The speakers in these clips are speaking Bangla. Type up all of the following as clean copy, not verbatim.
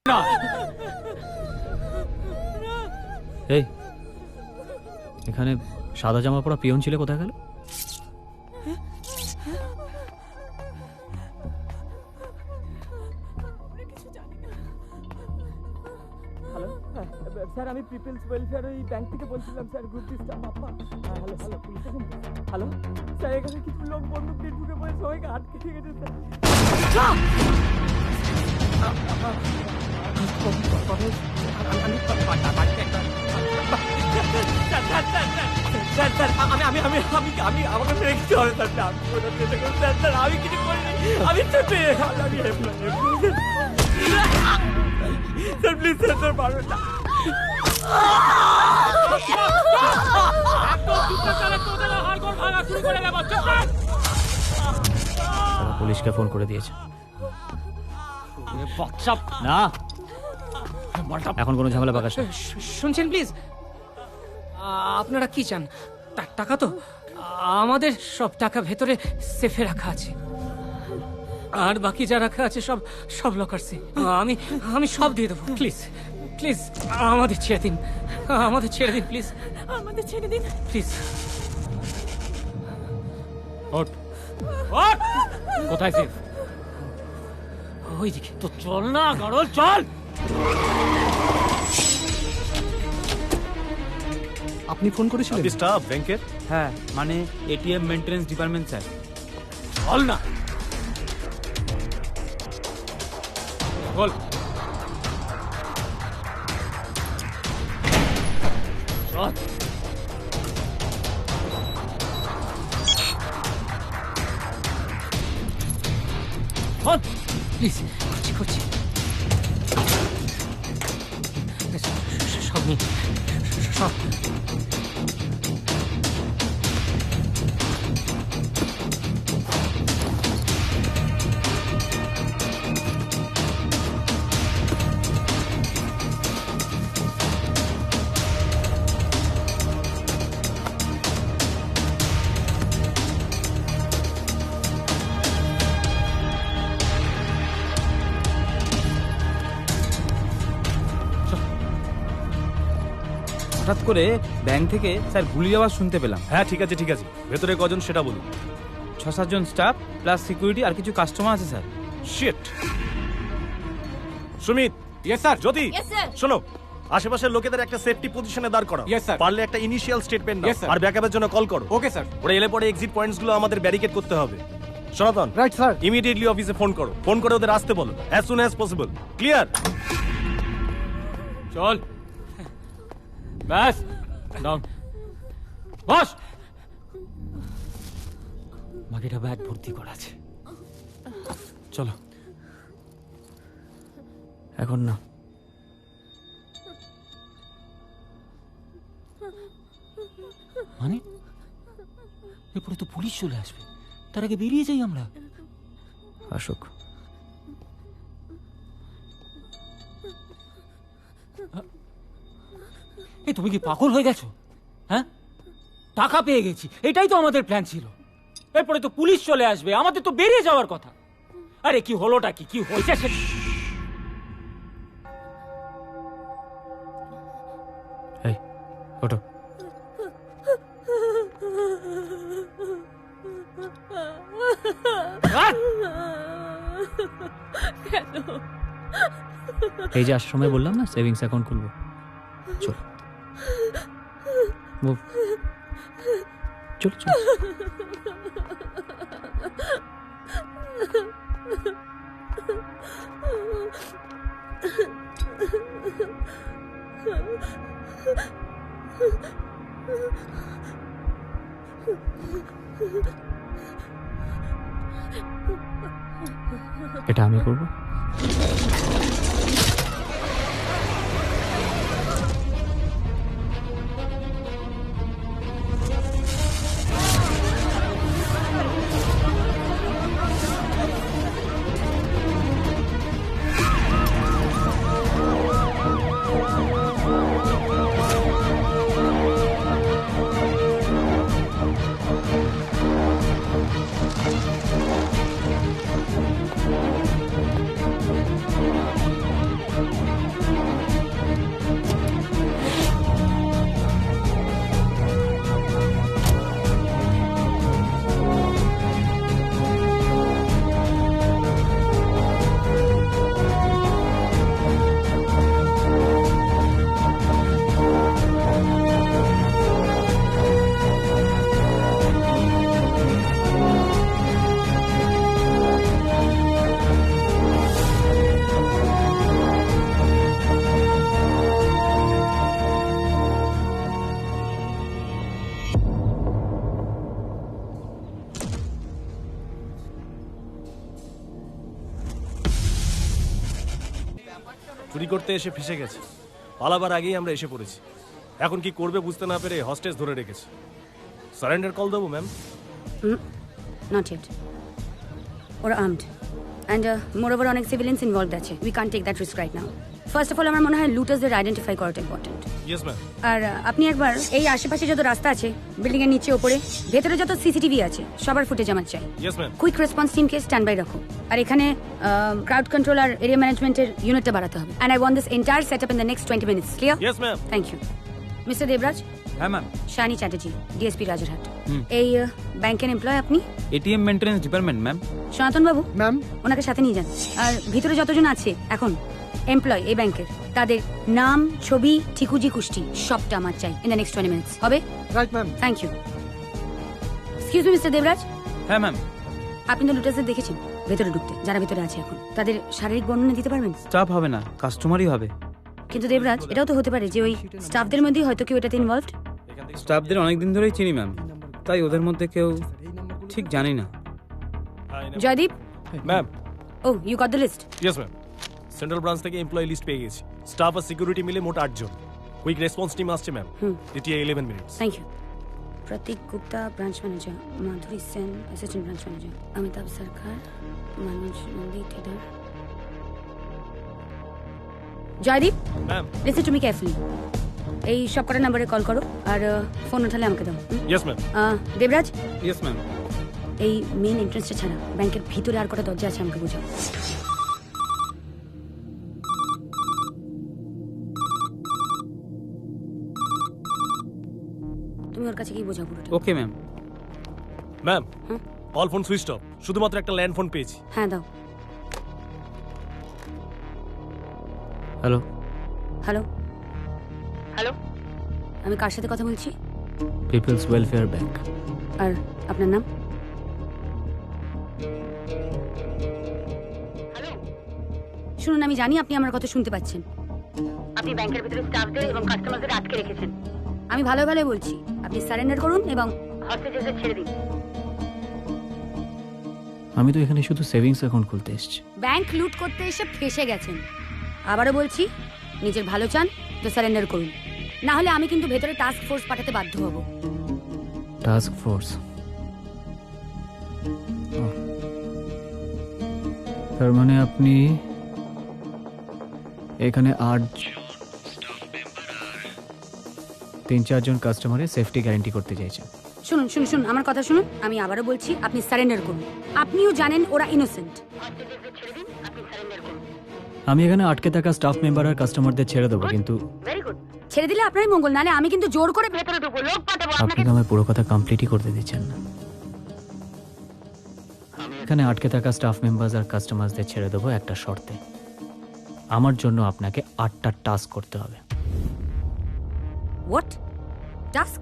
না। এই এখানে সাদা জামা পরা পিয়ন ছিল, কোথায় গেল? হ্যালো স্যার, আমি পিপলস ওয়েলফেয়ার ওই ব্যাংক থেকে বলছিলাম স্যার, গ্রুপ ডি স্টাফ আপা। Hello hello, police station. Hello sir, এখানে কিছু লোক বন্দুক দিয়ে ঢুকে পড়ে সবাইকে আটকে রেখে গেছে স্যার। আমি আমাকে মেরে কিছু হবে স্যার, আমি কিছু করিনি, আমি ছোটে, আমি স্যার প্লিজ স্যার, স্যার পারবেন না। পুলিশকে ফোন করে দিয়েছে না, এখন কোনো ঝামেলা পাকাস না। শুনছেন প্লিজ, আপনারা কি চান? টাকা তো আমাদের সব টাকা ভেতরে সেফে রাখা আছে, আর বাকি যা রাখা আছে সব সব লকারসে। আমি সব দিয়ে দেবো। প্লিজ প্লিজ আমাদের ছেড়ে দিন, আমাদের ছেড়ে দিন প্লিজ, আমাদের ছেড়ে দিন প্লিজ। ওঠ ওঠ, কোথায় সেফ? ওইদিকে তো, চল না গরল, চল। আপনি ফোন করেছিলেন? স্টাফ ব্যাংকের? হ্যাঁ, মানে এটিএম মেইনটেনেন্স ডিপার্টমেন্ট স্যার। চল না, বল। চল। বল প্লিজ, করছি সব নিয়ে সব। হঠাৎ করে ব্যাংক থেকে স্যার গুলি আওয়াজ শুনতে পেলাম। হ্যাঁ ঠিক আছে ঠিক আছে, ভেতরে কজন সেটা বলুন। 6-7 জন স্টাফ প্লাস সিকিউরিটি আর কিছু কাস্টমার আছে sir. Shit. Sumit. Yes sir. Jyoti, Yes, sir. শোনো, আশেপাশের লোকেদের একটা সেফটি পজিশনে দাঁড় করাও। Yes, sir. পারলে একটা ইনিশিয়াল স্টেটমেন্ট নাও Yes, sir. আর ব্যাকআপের জন্য কল করো। Okay sir. ওরা এলে পরে এক্সিট পয়েন্টস গুলো আমাদের ব্যারিকেড করতে হবে। সনাতন, রাইট স্যার। ইমিডিয়েটলি অফিসে ফোন করো, ফোন করে ওদের আসতে বলো as soon as possible. Clear? চল, ব্যাস, ডাউন, বস। বাকিটা ব্যাগ ভর্তি করা আছে, চলো। এখন না, মানে এরপরে তো পুলিশ চলে আসবে, তার আগে বেরিয়ে যাই আমরা। আসুক। এই তুমি কি পাগল হয়ে গেছো? হ্যাঁ, টাকা পেয়ে গেছি, এটাই তো আমাদের প্ল্যান ছিল। এরপরে তো পুলিশ চলে আসবে, আমাদের তো বেরিয়ে যাওয়ার কথা। আরে কি হলোটা কি, কি হয়েছে সে? এই ওঠো। এই যে আসার সময় বললাম না সেভিংস অ্যাকাউন্ট খুলবো, চল মুভ, চল চল। এটা আমি করবো। চুরি করতে এসে ফেসে গেছে, পালাবার আগেই আমরা এসে পড়েছি। এখন কি করবে বুঝতে না পেরে হস্টেজ ধরে রেখেছে। সারেন্ডার কল দেবো ma'am? Not yet. Or armed. And moreover, অনেক civilians involved আছে. We can't take that risk right now. First of all, আমার মনে হয় লুটারদের আইডেন্টিফাই করাটা ইম্পর্টেন্ট। Yes ma'am. আর আপনি একবার এই আশেপাশে যত রাস্তা আছে, বিল্ডিং এর নিচে ওপরে, ভেতরে যত সিসিটিভি আছে, সবার ফুটেজ আমার চাই। Yes ma'am. কুইক রেসপন্স টিমকে স্ট্যান্ড বাই রাখো। আর এখানে ক্রাউড কন্ট্রোল আর এরিয়া ম্যানেজমেন্টের ইউনিটটা বাড়াতে হবে। And I want this entire setup in the next 20 minutes. Clear? Yes ma'am. Thank you. Mr. Debraj, হ্যাঁ ম্যাম। শানি চ্যাটার্জি, ডিএসপি রাজারহাট। এই ব্যাংকের এমপ্লয় আপনি? ATM maintenance department ma'am. Sanatan বাবু ম্যাম, ওনাকে সাথে নিয়ে যান। আর ভিতরে যতজন আছে এখন এমপ্লয় এই ব্যাংকের, তাদের নাম, ছবি, ঠিকুজি, কুষ্টি সবটা আমার চাই ইন দ্য নেক্সট 20 মিনিটস। হবে? Right ma'am. Thank you. Excuse me mister Debraj, হ্যাঁ ম্যাম। আপনি তো লুটাসদের দেখেছেন ভেতরে ঢুকতে, যারা ভেতরে আছে এখন, তাদের শারীরিক বর্ণনা দিতে পারবেন? স্টাফ হবে না, কাস্টমারই হবে। কিন্তু দেবরাজ, এটাও তো হতে পারে যে ওই স্টাফদের মধ্যেই হয়তো কেউ এটাতে ইনভলভড। স্টাফদের অনেকদিন ধরেই চিনি ম্যাম, তাই ওদের মধ্যে কেউ ঠিক জানি না। Joydeep, ma'am. Oh you got the list? Yes ma'am. Central branch থেকে এমপ্লয়ি লিস্ট পেয়ে গেছি। স্টাফ আর সিকিউরিটি মিলে মোট 8 জন। কুইক রেসপন্স টিম আসছে ma'am. ETA 11 minutes. Thank you. Pratik Gupta branch manager, Madhuri Sen assistant branch manager, Amitabh Sarkar, মানুষ নন্দী টেডার। Joydeep, ma'am. Listen to me carefully. এই সব কটা নাম্বারে কল করো আর ফোন উঠালে আমাকে দাও। Yes ma'am. Debraj, yes ma'am. এই মেইন এন্ট্রান্সটা ছাড়া ব্যাংকের ভিতরে আর কটা দরজা আছে আমাকে বোঝাও। তুমি ওর কাছে গিয়ে বোঝাও পুরোটা। Okay ma'am. ম্যাম, হুম? অল ফোন সুইচ অফ, শুধুমাত্র একটা ল্যান্ড ফোন পেয়েছি। হ্যাঁ দাও। হ্যালো, হ্যালো হ্যালো, আমি কার সাথে কথা বলছি? People's welfare bank. আর আপনার নাম? শুনুন, আমি জানি আপনি আমার কথা শুনতে পাচ্ছেন। আপনি ব্যাংকের ভিতরে স্টাফদের এবং কাস্টমারদের আটকে রেখেছেন। আমি ভালো ভালো বলছি, আপনি সারেন্ডার করুন এবং হস্টেজেসদের ছেড়ে দিন। আমি তো এখানে শুধু সেভিংস অ্যাকাউন্ট খুলতে এসেছি। ব্যাংক লুট করতে এসে ফেসে গেছেন। আবারও বলছি, নিজের ভালো চান তো সারেন্ডার করুন, না হলে আমি কিন্তু ভেতরে টাস্ক ফোর্স পাঠাতে বাধ্য হব। Task force? তার মানে আপনি এখানে 3-4 জন কাস্টমারের সেফটি গ্যারান্টি করতে চাইছেন? শুনুন শুনুন শুনুন, আমার কথা শুনুন। আমি আবারও বলছি, আপনি সারেন্ডার করুন। আপনিও জানেন ওরা ইনোসেন্ট। আমি এখানে আটকে থাকা স্টাফ মেম্বার আর কাস্টমারদের ছেড়ে দেবো, কিন্তু ভেরি গুড, ছেড়ে দিলে আপনারই মঙ্গল, নালে আমি কিন্তু জোর করে ভেতরে ঢুকবো, লোক পাঠাবো আপনি আপনাকে। তো আমার পুরো কথা কমপ্লিটই করতে দিচ্ছেন না। এখানে আটকে থাকা স্টাফ মেম্বার্স আর কাস্টমারদের ছেড়ে দেবো একটা শর্তে। আমার জন্য আপনাকে 8টা টাস্ক করতে হবে। What task?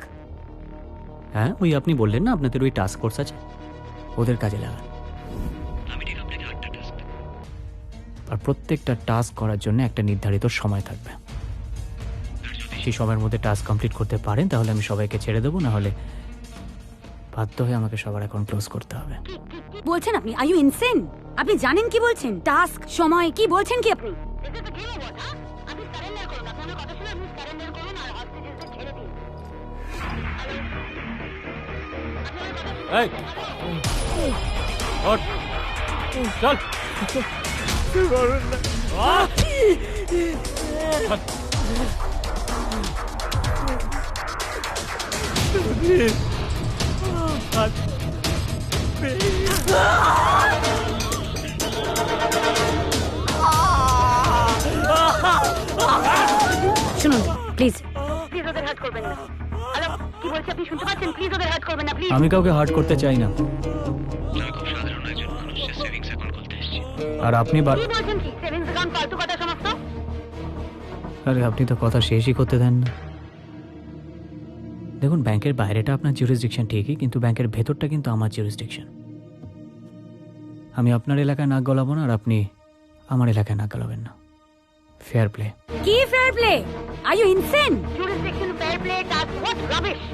হ্যাঁ, ওই আপনি বললেন না আপনাদের ওই টাস্ক ফোর্স আছে, ওদের কাজে লাগান। আমি ঠিক আপনাকে 8টা টাস্ক দেব, আর প্রত্যেকটা টাস্ক করার জন্য একটা নির্ধারিত সময় থাকবে। সেই সময়ের মধ্যে টাস্ক কমপ্লিট করতে পারেন তাহলে আমি সবাইকে ছেড়ে দেবো, না হলে বাধ্য হয়ে আমাকে সবার অ্যাকাউন্ট ক্লোজ করতে হবে। বলছেন আপনি? Are you insane? আপনি জানেন কি বলছেন? টাস্ক, সময়, কি বলছেন কি আপনি? এই ওঠ, চল। শুনুন প্লিজ, প্লিজ ওদের হার্ট করবেন না। হ্যালো, কি বলছি আপনি শুনতে পাচ্ছেন? প্লিজ ওদের হার্ট করবেন না, প্লিজ। আমি কাউকে হার্ট করতে চাই না। আর আপনি কি বলছেন? কি সেভিংস অ্যাকাউন্ট ফালতু কথা সমস্ত? আরে আপনি তো কথা শেষই করতে দেন না। দেখুন, ব্যাংকের বাইরেটা আপনার জুরিসডিকশন ঠিকই, কিন্তু ব্যাংকের ভেতরটা কিন্তু আমার জুরিসডিকশন। আমি আপনার এলাকায় নাক গলাবো না, আর আপনি আমার এলাকায় নাক গলাবেন না। Fair play. কি fair play? Are you insane? Jurisdiction fair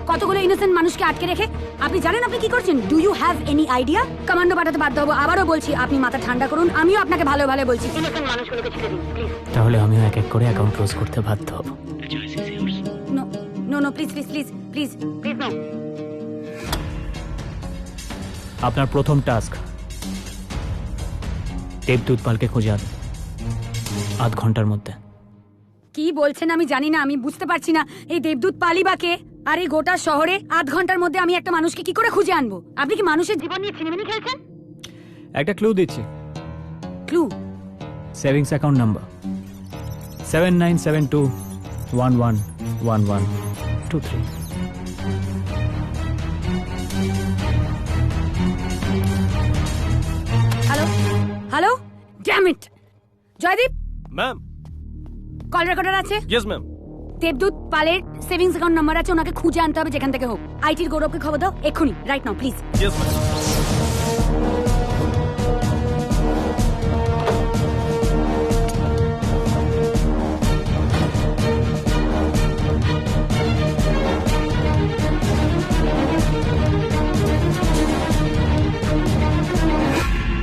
কতগুলো ইনোসেন্ট মানুষকে আটকে রেখে আপনি জানেন আপনি কি করছেন? Do you have any idea? Commando পাঠাতে বাধ্য হবো। আবারও বলছি, আপনি মাথা ঠান্ডা করুন। আমিও আপনাকে ভালো ভালো বলছি, ইনোসেন্ট মানুষগুলোকে ছেড়ে দিন প্লিজ। তাহলে আমিও এক এক করে অ্যাকাউন্ট ক্লোজ করতে বাধ্য হব। No no no, please please please please please no. আপনার প্রথম টাস্ক, দেবদূত পালকে খুঁজে আনুন 8 ঘন্টার মধ্যে। কি বলছেন আমি জানি না, আমি বুঝতে পারছি না। এই দেবদূত পালিবাকে আর এই গোটা শহরে 8 ঘন্টার মধ্যে আমি একটা মানুষকে কি করে খুঁজে আনবো? আপনি কি মানুষের জীবন নিয়ে ছিনিমিনি খেলছেন? একটা ক্লু দিচ্ছি, clue? Savings account number 7972111123। Hello hello, damn it! Joydeep, ma'am. Call recorder আছে? Yes ma'am. দেবদূত পালের সেভিংস অ্যাকাউন্ট নাম্বার আছে, ওনাকে খুঁজে আনতে হবে যেখান থেকে হোক। আইটির গৌরবকে খবর দাও এক্ষুনি, right now please. Yes ma'am.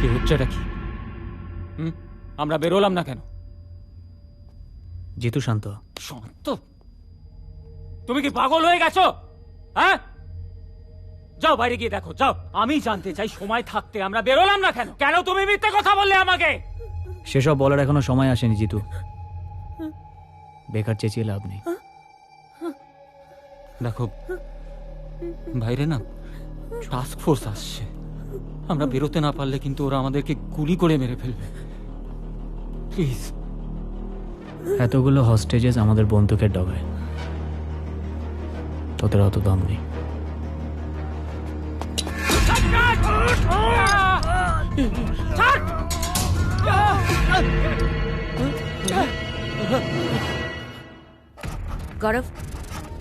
কি হচ্ছেটা কি? আমরা বেরোলাম না কেন? জিতু শান্ত, শান্ত? তুমি কি পাগল হয়ে গেছো? হ্যাঁ, যাও বাইরে গিয়ে দেখো, যাও। আমি জানতে চাই সময় থাকতে আমরা বেরোলাম না কেন? কেন তুমি মিথ্যে কথা বললে আমাকে? সেসব বলার এখনো সময় আসেনি জিতু, বেকার চেঁচিয়ে লাভ নেই। দেখো, বাইরে না টাস্ক ফোর্স আসছে। আমরা বেরোতে না পারলে কিন্তু ওরা আমাদেরকে গুলি করে মেরে ফেলবে। প্লিজ। এতগুলো হস্টেজেস আমাদের বন্দুকের ডগায়, তোদের অত দাম নেই। Gaurav,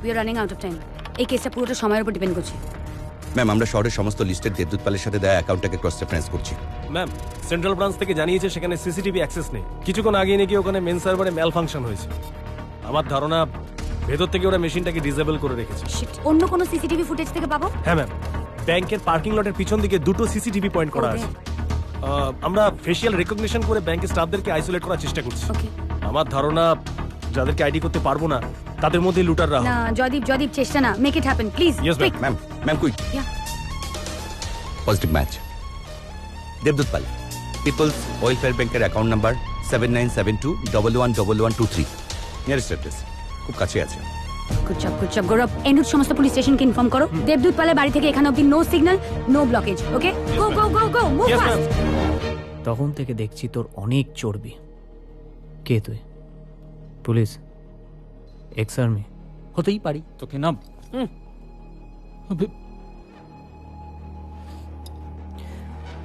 we are running out of time. এই কেসটা পুরোটা সময়ের উপর ডিপেন্ড করছে। ম্যাম, আমরা শহরের সমস্ত লিস্টের দেবদূত পালের সাথে দেয়া অ্যাকাউন্টটাকে ক্রস রেফারেন্স করছি। ম্যাম, সেন্ট্রাল ব্রাঞ্চ থেকে জানিয়েছে সেখানে সিসিটিভি অ্যাক্সেস নেই। কিছুক্ষণ আগে নাকি ওখানে মেন সার্ভারে ম্যাল ফাংশন হয়েছে। আমার ধারণা ভেতর থেকে ওরা মেশিনটাকে ডিসেবল করে রেখেছে। Shit, অন্য কোনো সিসিটিভি ফুটেজ থেকে পাবো? হ্যাঁ ম্যাম, ব্যাংকের পার্কিং লটের পিছন দিকে 2টো সিসিটিভি পয়েন্ট করা আছে। আমরা ফেশিয়াল রেকগনিশন করে ব্যাংকের স্টাফদেরকে আইসোলেট করার চেষ্টা করছি। ওকে। আমার ধারণা যাদেরকে আইডি করতে পারবো না তাদের মধ্যে লুটাররা হবে। না জয়দীপ, চেষ্টা না, make it happen please. Yes, ma'am. Ma'am quick positive match. Debdut Pal, people's welfare ব্যাংকের অ্যাকাউন্ট নাম্বার 7972111123, নিয়ারেস্ট অ্যাড্রেস, খুব কাছে আছে। গুড জব গৌরব। এন্ডুর সমস্ত পুলিশ স্টেশনকে ইনফর্ম করো। দেবদূত পালের বাড়ি থেকে এখানে অবধি নো সিগন্যাল, নো ব্লকেজ। ওকে, গো গো গো গো, মুভ Yes, ফাস্ট। তখন থেকে দেখছি তোর অনেক চর্বি। কে তুই? পুলিশ? Ex army? হতেই পারি। তোকে না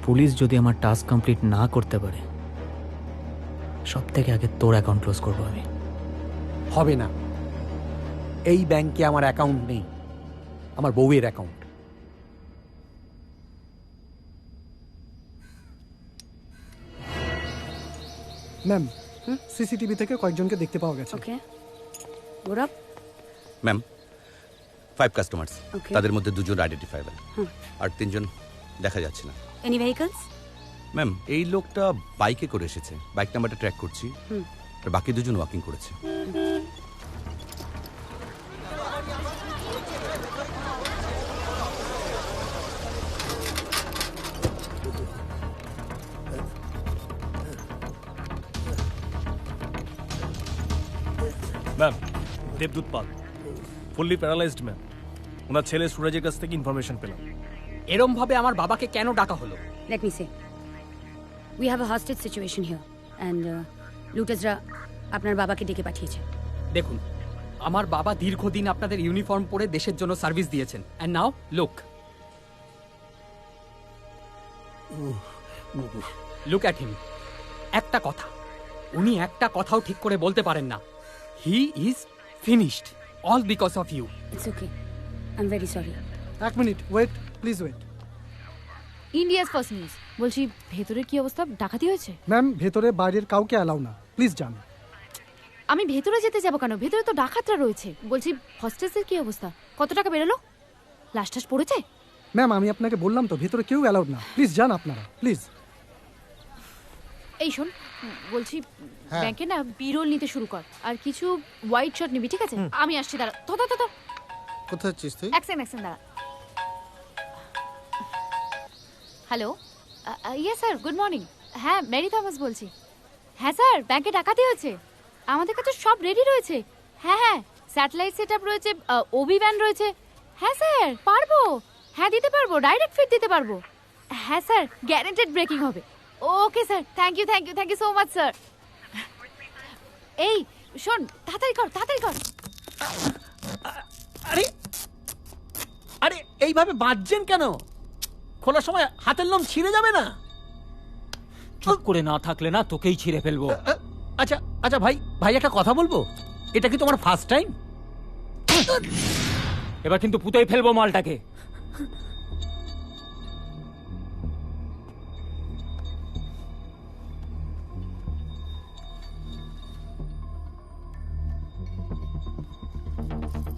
পুলিশ যদি আমার টাস্ক কমপ্লিট না করতে পারে, সব থেকে আগে তোর অ্যাকাউন্ট ক্লোজ করবো আমি। হবে না, এই ব্যাংকে আমার অ্যাকাউন্ট নেই, আমার বউয়ের অ্যাকাউন্ট। ম্যাম, সিসিটিভি থেকে কয়েকজনকে দেখতে পাওয়া গেছে। Okay Gaurav. Ma'am, 5 customers, Okay. তাদের মধ্যে 2জন আইডেন্টিফাইবল, আর 3জন দেখা যাচ্ছে না। Any vehicles? ম্যাম, এই লোকটা বাইকে করে এসেছে, বাইক নাম্বারটা ট্র্যাক করছি, আর বাকি 2জন ওয়াকিং করেছে। ম্যাম, দেবদূত পাল ফুললি প্যারালাইজড ম্যাম। ওনার ছেলে সুরজের কাছ থেকে ইনফরমেশন পেলাম। এরম ভাবে আমার বাবাকে কেন ডাকা হলো? Let me say, we have a hostage situation here and লুটার্সরা আপনার বাবাকে ডেকে পাঠিয়েছে। দেখুন, আমার বাবা দীর্ঘদিন আপনাদের ইউনিফর্ম পরে দেশের জন্য সার্ভিস দিয়েছেন, and now look at him. একটা কথা, উনি একটা কথাও ঠিক করে বলতে পারেন না। He is finished, all because of you. It's okay, I am very sorry. এক minute wait, please wait. India's first news. বলছি, ভেতরের কি অবস্থা? ডাকাতি হয়েছে? ম্যাম, ভেতরে বাইরের কাউকে অ্যালাউ না, প্লিজ যান। আমি ভেতরে যেতে যাবো কেন? ভেতরে তো ডাকাতরা রয়েছে। বলছি হস্টেসের কি অবস্থা? কত টাকা বেরোলো? লাশ টাশ পড়েছে? ম্যাম আমি আপনাকে বললাম তো ভেতরে কেউ অ্যালাউড না, প্লিজ যান আপনারা প্লিজ। এই শোন, বলছি হ্যাঁ। ব্যাংকে না বিরোল নিতে শুরু কর, আর কিছু হোয়াইট শার্ট নিবি, ঠিক আছে? আমি আসছি, দাঁড়া। তো কোথায় যাচ্ছিস তুই? এক সেকেন্ড দাঁড়া। Hello, yes sir, good morning. হ্যাঁ, মেরি থমাস বলছি। হ্যাঁ স্যার, ব্যাংকে ডাকাতি হয়েছে। আমাদের কাছে সব রেডি রয়েছে। হ্যাঁ, স্যাটেলাইট সেট আপ রয়েছে, ওবি ভ্যান রয়েছে। হ্যাঁ স্যার, পারবো। হ্যাঁ, দিতে পারবো, ডাইরেক্ট ফিট দিতে পারবো। হ্যাঁ স্যার, গ্যারান্টেড ব্রেকিং হবে। Okay sir, thank you so much sir. এই শোন, তাড়াতাড়ি কর। আরে আরে এইভাবে বাঁধছেন কেন? খোলার সময় হাতের লোম ছিঁড়ে যাবে না? চুপ করে না থাকলে না তোকেই ছিঁড়ে ফেলবো। আচ্ছা ভাই একটা কথা বলবো। এটা কি তোমার ফার্স্ট টাইম? এবার কিন্তু পুঁতেই ফেলবো মালটাকে।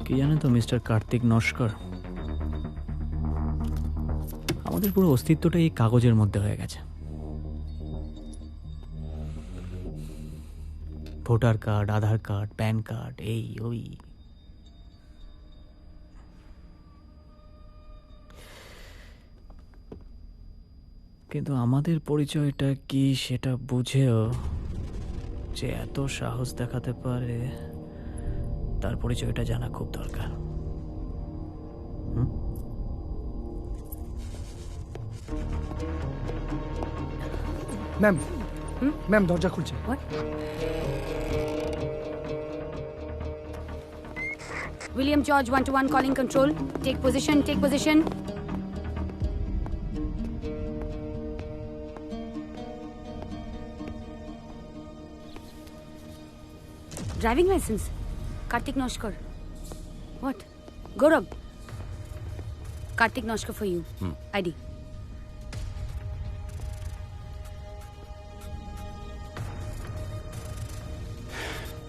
কি জানেন তো মিস্টার কার্তিক নস্কর, আমাদের পুরো অস্তিত্বটা এই কাগজের মধ্যে হয়ে গেছে। ভোটার কার্ড, আধার কার্ড, প্যান কার্ড, এই ওই। কিন্তু আমাদের পরিচয়টা কি সেটা বুঝেও যে এত সাহস দেখাতে পারে, তার পরিচয়টা জানা খুব দরকার। ম্যাম দরজা খুলছে। William George 121 calling control. Take position. Driving license. Kartik Noshkar. What? Gaurav. Kartik Noshkar for you. ID.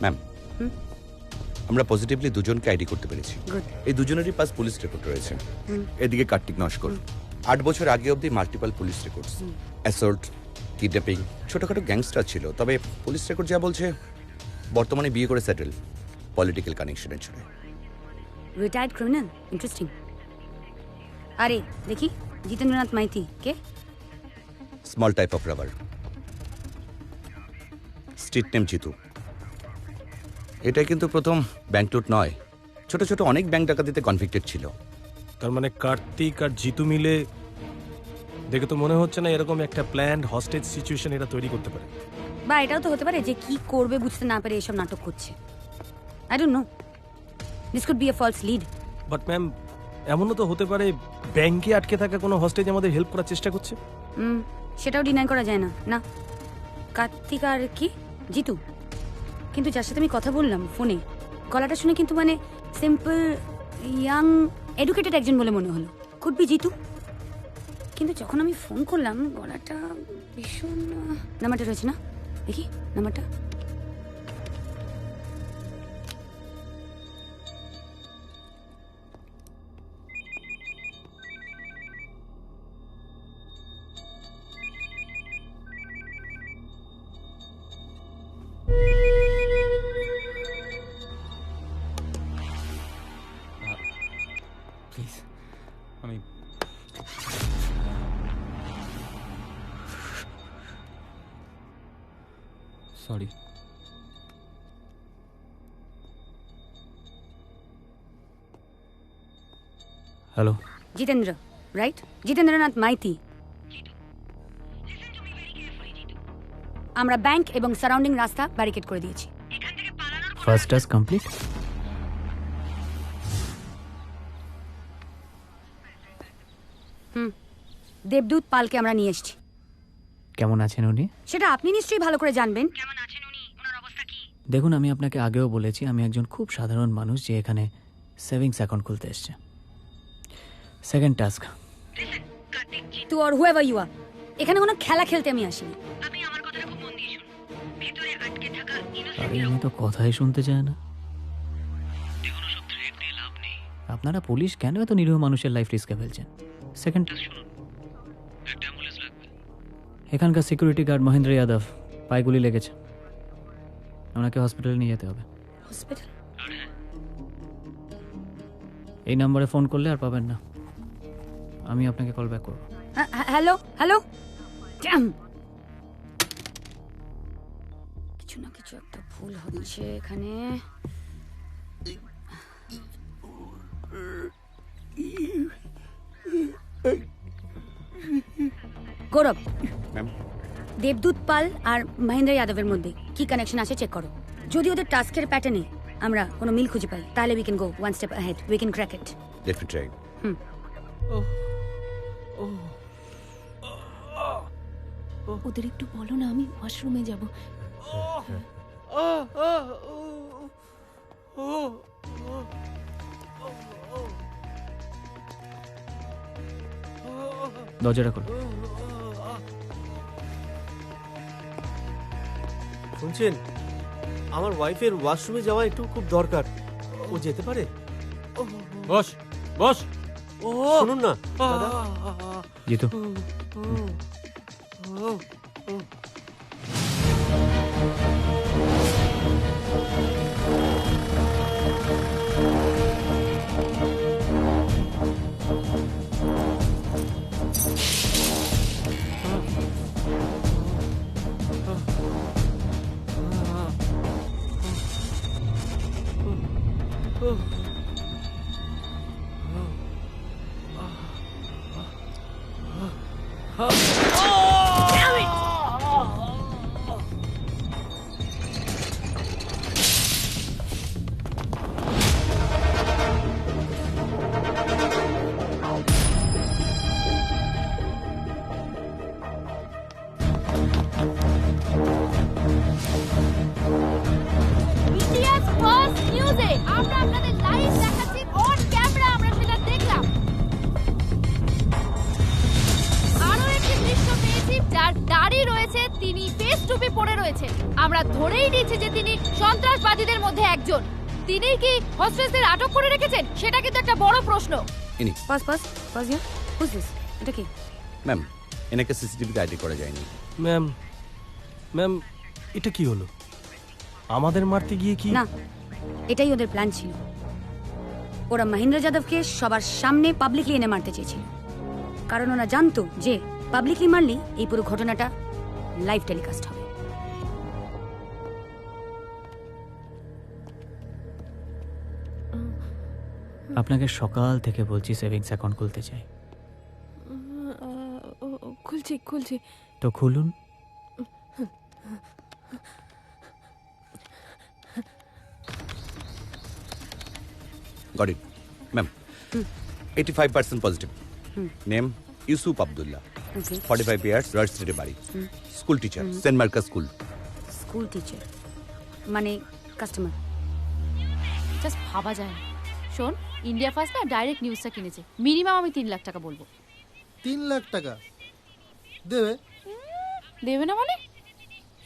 Ma'am, আমরা পজিটিভলি দুজনকে আইডি করতে পেরেছি। Good. এই দুজনেরই পাস পুলিশ রেকর্ড রয়েছে। এদিকে কার্তিক নস্কর 8 বছর আগে অবধি multiple police records, assault, kidnapping, ছোটখাটো গ্যাংস্টার ছিল। তবে পুলিশ রেকর্ড যা বলছে বর্তমানে বিয়ে করে সেটেল, পলিটিক্যাল কানেকশনের জন্য। Retired criminal. Interesting. আরে দেখি, জিতেন্দ্রনাথ মাইতি কে? Small type of robber, street name Jitu. এটা কিন্তু প্রথম ব্যাংক লুট নয়, ছোট ছোট অনেক ব্যাংক ডাকাতিতে কনভিক্টেড ছিল। তার মানে কার্তিক আর জিতু মিলে, দেখে তো মনে হচ্ছে না এরকম একটা প্ল্যান্ড হস্টেজ সিচুয়েশন এটা তৈরি করতে পারে। বা এটাও তো হতে পারে যে কি করবে বুঝতে না পেরে এসব নাটক করছে। I don't know, this could be a false lead. But ma'am, এমনও তো হতে পারে ব্যাংকে আটকে থাকা কোনো হস্টেজ আমাদের হেল্প করার চেষ্টা করছে। সেটাও ডিনাই করা যায় না। না, কার্তিক আর কি জিতু, কিন্তু যার সাথে আমি কথা বললাম ফোনে, গলাটা শুনে কিন্তু মানে সিম্পল ইয়াং এডুকেটেড একজন বলে মনে হলো। কুড বি জিতু, কিন্তু যখন আমি ফোন করলাম গলাটা ভীষণ। নাম্বারটা রয়েছে না, দেখি নাম্বারটা। প্লিজ, আমি sorry. Hello, Jitendra, right? Jitendranath Maity. আমরা ব্যাংক এবং সারাউন্ডিং রাস্তা ব্যারিকেড করে দিয়েছি। First task complete. দেবদূত পালকে আমরা নিয়ে এসেছি। কেমন আছেন উনি? সেটা আপনি নিশ্চয়ই ভালো করে জানবেন। দেখুন, আমি আপনাকে আগেও বলেছি আমি একজন খুব সাধারণ মানুষ যে এখানে সেভিংস অ্যাকাউন্ট খুলতে এসছে। সেকেন্ড টাস্ক, তু আর হুয়েভার ইউ আর, এখানে কোনো খেলা খেলতে আমি আসিনি। আরে এই মেয়ে তো কথাই শুনতে চায় না। আপনারা পুলিশ কেন এত নিরীহ মানুষের লাইফ রিস্কে ফেলছেন? সেকেন্ড এখানকার সিকিউরিটি গার্ড মহেন্দ্র যাদব পায়ে গুলি লেগেছে, ওনাকে হসপিটালে নিয়ে যেতে হবে। হসপিটাল? এই নম্বরে ফোন করলে আর পাবেন না, আমি আপনাকে কল ব্যাক করবো। হ্যালো হ্যালো, কিছু না কিছু একটা ভুল হচ্ছে এখানে। গৌরব, ম্যাম দেবদূত পাল আর মহেন্দ্র যাদবের মধ্যে কি কানেকশন আছে চেক করো। যদি ওদের টাস্কের প্যাটার্নে আমরা কোনো মিল খুঁজে পাই তাহলে we can go one step ahead, we can crack it. Definitely. ওদের একটু বলো না, আমি ওয়াশরুমে যাব। দরজাটা খোলো। শুনছেন, আমার ওয়াইফের ওয়াশরুমে যাওয়া একটু খুব দরকার, ও যেতে পারে? বস বস, শুনুন না দাদা। জিতু, বিটিএস ফার্স্ট নিউজে আমরা আপনাদের লাইভ দেখাচ্ছি, অন ক্যামেরা আমরা সেটা দেখলাম। আরো একটি দৃশ্য পেয়েছি যার দাড়ি রয়েছে, তিনি ফেস টুপি পরে রয়েছে। আমরা ধরেই নিচ্ছি যে তিনি সন্ত্রাসবাদীদের মধ্যে একজন। তিনি কি হোস্টেসদের আটক করে রেখেছেন সেটা কিন্তু একটা বড় প্রশ্ন। ইনি pass pass pass yeah, who's this? এটা কি? ম্যাম, এনাকে সিসিটিভিতে আইডি করা যায়নি। ম্যাম ম্যাম এটা কি হলো? আমাদের মারতে গিয়ে কি? না, এটাই ওদের প্ল্যান ছিল। ওরা মহেন্দ্র যাদবকে সবার সামনে পাবলিকলি এনে মারতে চেয়েছিল, কারণ ওরা জানতো যে পাবলিকলি মারলে এই পুরো ঘটনাটা লাইভ টেলিকাস্ট হবে। আপনাকে সকাল থেকে বলছি সেভিংস অ্যাকাউন্ট খুলতে চাই। খুলছি খুলছি। তো খুলুন। Got it ma'am. 85% positive. Name Yusuf Abdullah, 45 years, royal স্ট্রিটে বাড়ি। School teacher, saint Marcus school. School teacher মানে কাস্টমার? জাস্ট ভাবা যায় না। শোন, ইন্ডিয়া ফার্স্ট না ডাইরেক্ট নিউজটা কিনেছে, মিনিমাম আমি 3 লাখ টাকা বলবো। 3 লাখ টাকা দেবে? দেবে না মানে?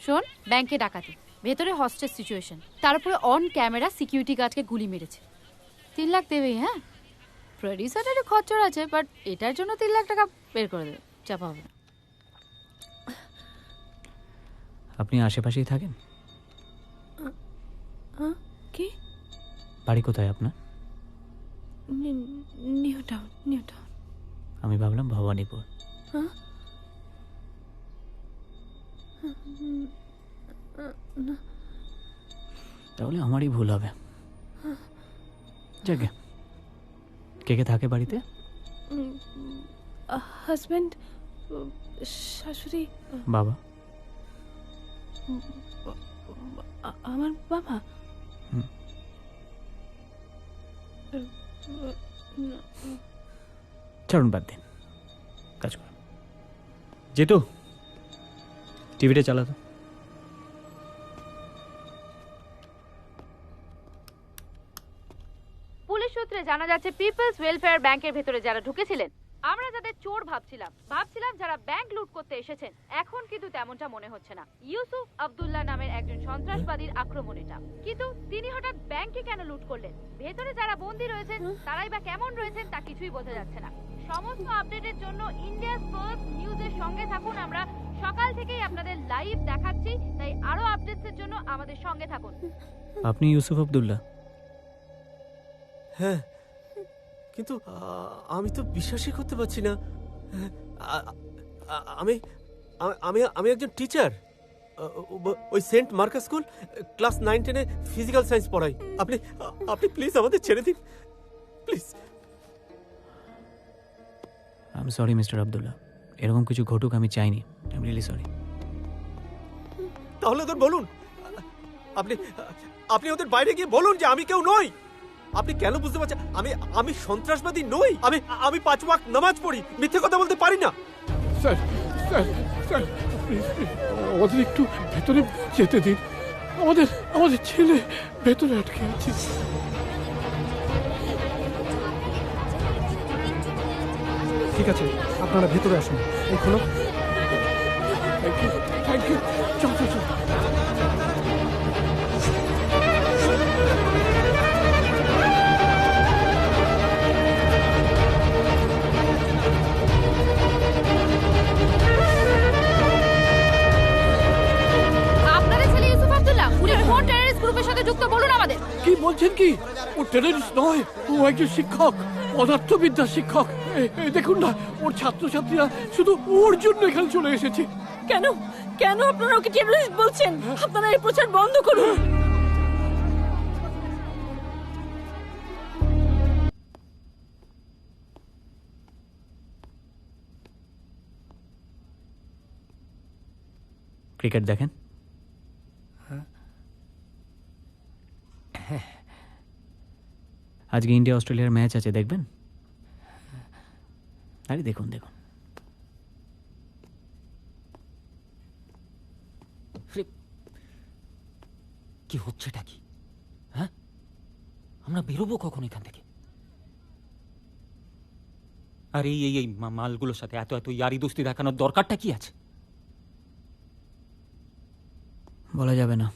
শোন, ব্যাংকে ডাকাতি, ভেতরে হস্টেজ সিচুয়েশন, তার উপরে অন ক্যামেরা সিকিউরিটি গার্ডকে গুলি মেরেছে। 3 লাখ দেবেই। হ্যাঁ, প্রডিউসারের খরচর আছে, বাট এটার জন্য 3 লাখ টাকা বের করে দেবে, চাপা হবে না। আপনি আশেপাশেই থাকেন? কি? বাড়ি কোথায় আপনার? New town. New town. আমি ভাবলাম ভবানীপুর। তাহলে আমারই ভুল হবে। যাকে কে কে থাকে বাড়িতে? হাজব্যান্ড, শাশুড়ি, বাবা। আমার বাবা। ছাড়ুন, বাদ দিন, কাজ করুন। যেটু টিভিটা চালাতো। পুলিশ সূত্রে জানা যাচ্ছে পিপলস ওয়েলফেয়ার ব্যাংকের ভেতরে যারা ঢুকেছিলেন আমরা যাদের চোর ভাবছিলাম যারা ব্যাংক লুট করতে এসেছেন, এখন কিন্তু তেমনটা মনে হচ্ছে না। ইউসুফ আব্দুল্লাহ নামের একজন সন্ত্রাসবাদীর আক্রমণ এটা। কিন্তু তিনি হঠাৎ ব্যাংকে কেন লুট করলেন? ভেতরে যারা বন্দী রয়েছেন তারাই বা কেমন রয়েছেন তা কিছুই বোঝা যাচ্ছে না। সমস্ত আপডেটের জন্য ইন্ডিয়াস ফার্স্ট নিউজের সঙ্গে থাকুন। আমরা সকাল থেকেই আপনাদের লাইভ দেখাচ্ছি, তাই আরো আপডেটসের জন্য আমাদের সঙ্গে থাকুন। আপনি ইউসুফ আব্দুল্লাহ? হ্যাঁ, কিন্তু আমি তো বিশ্বাসই করতে পারছি না। আমি আমি আমি একজন টিচার, ওই সেন্ট মার্কাস স্কুল, ক্লাস 9-10-এ ফিজিক্যাল সায়েন্স পড়াই। আপনি আপনি প্লিজ আমাদের ছেড়ে দিন, please. I am sorry mister Abdullah, এরকম কিছু ঘটুক আমি চাইনি। I am really sorry. তাহলে ওদের বলুন, আপনি আপনি ওদের বাইরে গিয়ে বলুন যে আমি কেউ নই। আপনি কেন বুঝতে পারছেন? আমি সন্ত্রাসবাদী নই। আমি 5 ওয়াক্ত নামাজ পড়ি, মিথ্যে কথা বলতে পারি না। স্যার স্যার স্যার প্লিজ, আমাদের একটু ভেতরে যেতে দিন। আমাদের ছেলে ভেতরে আটকে আছে। ঠিক আছে, আপনারা ভেতরে আসুন। এই খোলো। Thank you. চল চল চল। আপনাদের ছেলে ইউসুফ আব্দুল্লাহ উনি কোন টেররিস্ট গ্রুপের সাথে যুক্ত বলুন আমাদের। কি বলছেন কি? ও টেররিস্ট নয়, ও একজন শিক্ষক, পদার্থবিদ্যার শিক্ষক। এই দেখুন না, ওর ছাত্রছাত্রীরা শুধু ওর জন্য এখানে চলে এসেছে। কেন কেন আপনারা ওকে টেররিস্ট বলছেন? আপনারা এই প্রচার বন্ধ করুন। ক্রিকেট দেখেন? আজকে ইন্ডিয়া অস্ট্রেলিয়ার ম্যাচ আছে, দেখবেন? আরে দেখুন দেখুন। কি হচ্ছেটা কি? হ্যাঁ, আমরা বেরোবো কখন এখান থেকে? আর এই মালগুলোর সাথে এত এত ইয়ারি দোস্তি দেখানোর দরকারটা কি আছে? বলা যাবে না।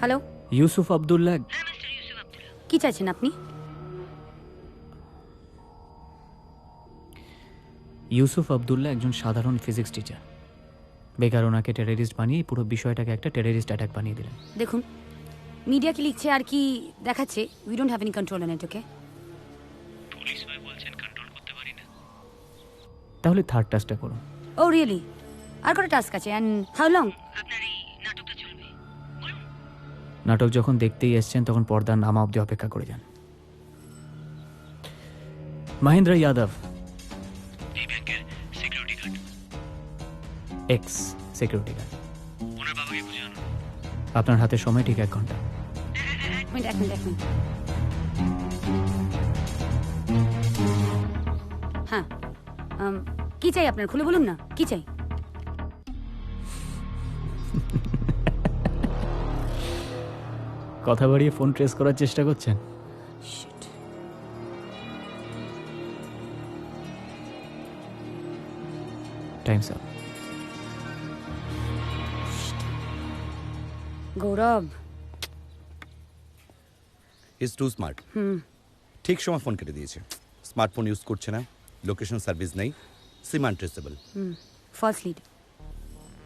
হ্যালো, ইউসুফ আব্দুল্লাহ। কি চাইছেন আপনি? ইউসুফ আব্দুল্লাহ একজন সাধারণ ফিজিক্স টিচার। বেকার ওনাকে টেররিস্ট বানিয়ে পুরো বিষয়টাকে একটা টেররিস্ট অ্যাটাক বানিয়ে দিলেন। দেখুন, মিডিয়া কি লিখছে আর কি দেখাচ্ছে, we don't have any control on it. Okay, police ভাই বলছেন কন্ট্রোল করতে পারি না। তাহলে থার্ড টাস্কটা করুন। ও রিয়েলি? আর কটা টাস্ক আছে? And how long? নাটক যখন দেখতেই এসছেন তখন পর্দার নামা অবধি অপেক্ষা করে যান। Mahendra Yadav, ex security guard. আপনার হাতে সময় ঠিক 1 ঘন্টা। এক মিনিট। হ্যাঁ, কি চাই আপনার? খুলে বলুন না, কি চাই? কথা বাড়িয়ে ফোন ট্রেস করার চেষ্টা করছেন। Time's up. Gourav is too smart. ঠিক সময় ফোন কেটে দিয়েছে। স্মার্টফোন ইউজ করছে না, লোকেশন সার্ভিস নেই, সিম আনট্রেসেবল। False lead.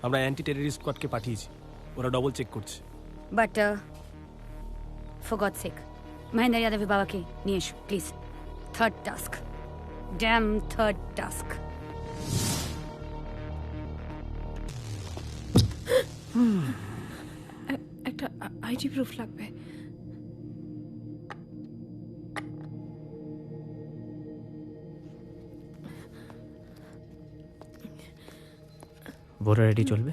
আমরা অ্যান্টি টেররিস্ট স্কোয়াডকে পাঠিয়েছি, ওরা ডবল চেক করছে। But for God sake, Mahendra যাদবের বাবাকে নিয়ে এসো please. Third task, damn third task. একটা আইডি প্রুফ লাগবে। ভোটার আইডি চলবে?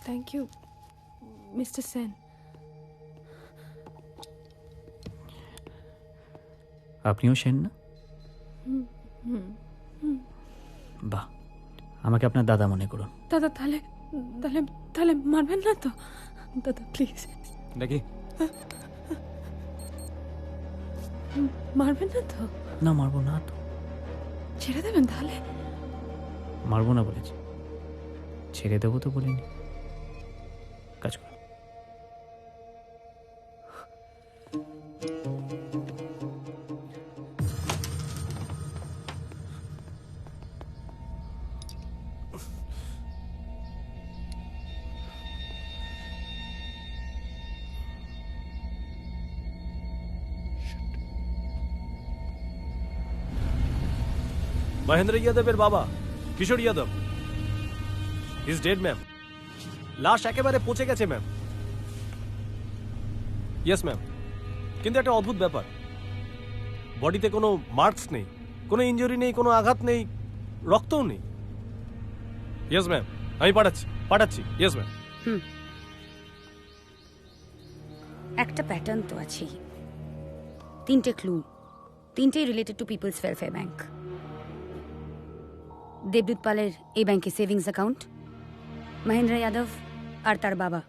Thank you mister Sen. আপনিও সেন না? বাহ, আমাকে আপনার দাদা মনে করুন। দাদা তাহলে তাহলে তাহলে মারবেন না তো দাদা, প্লিজ দেখি মারবেন না তো? না, মারবো না তো। ছেড়ে দেবেন তাহলে? মারবো না বলেছি, ছেড়ে দেবো তো বলিনি। কাজ করুন। মহেন্দ্র যাদবের বাবা কিশোর যাদব ইজ ডেড ম্যাম। লাশ একেবারে পচে গেছে ম্যাম। ইয়েস ম্যাম, কিন্তু একটা অদ্ভুত ব্যাপার, বডিতে কোনো মার্কস নেই, কোনো ইনজুরি নেই, কোনো আঘাত নেই, রক্তও নেই। ইয়েস ম্যাম, আমি পাঠাচ্ছি। Yes ma'am. একটা প্যাটার্ন তো আছেই। 3টে ক্লু, 3টেই related to people's welfare bank. দেবদূত পালের এই ব্যাংকে সেভিংস অ্যাকাউন্ট, মহেন্দ্র যাদব আর তার বাবা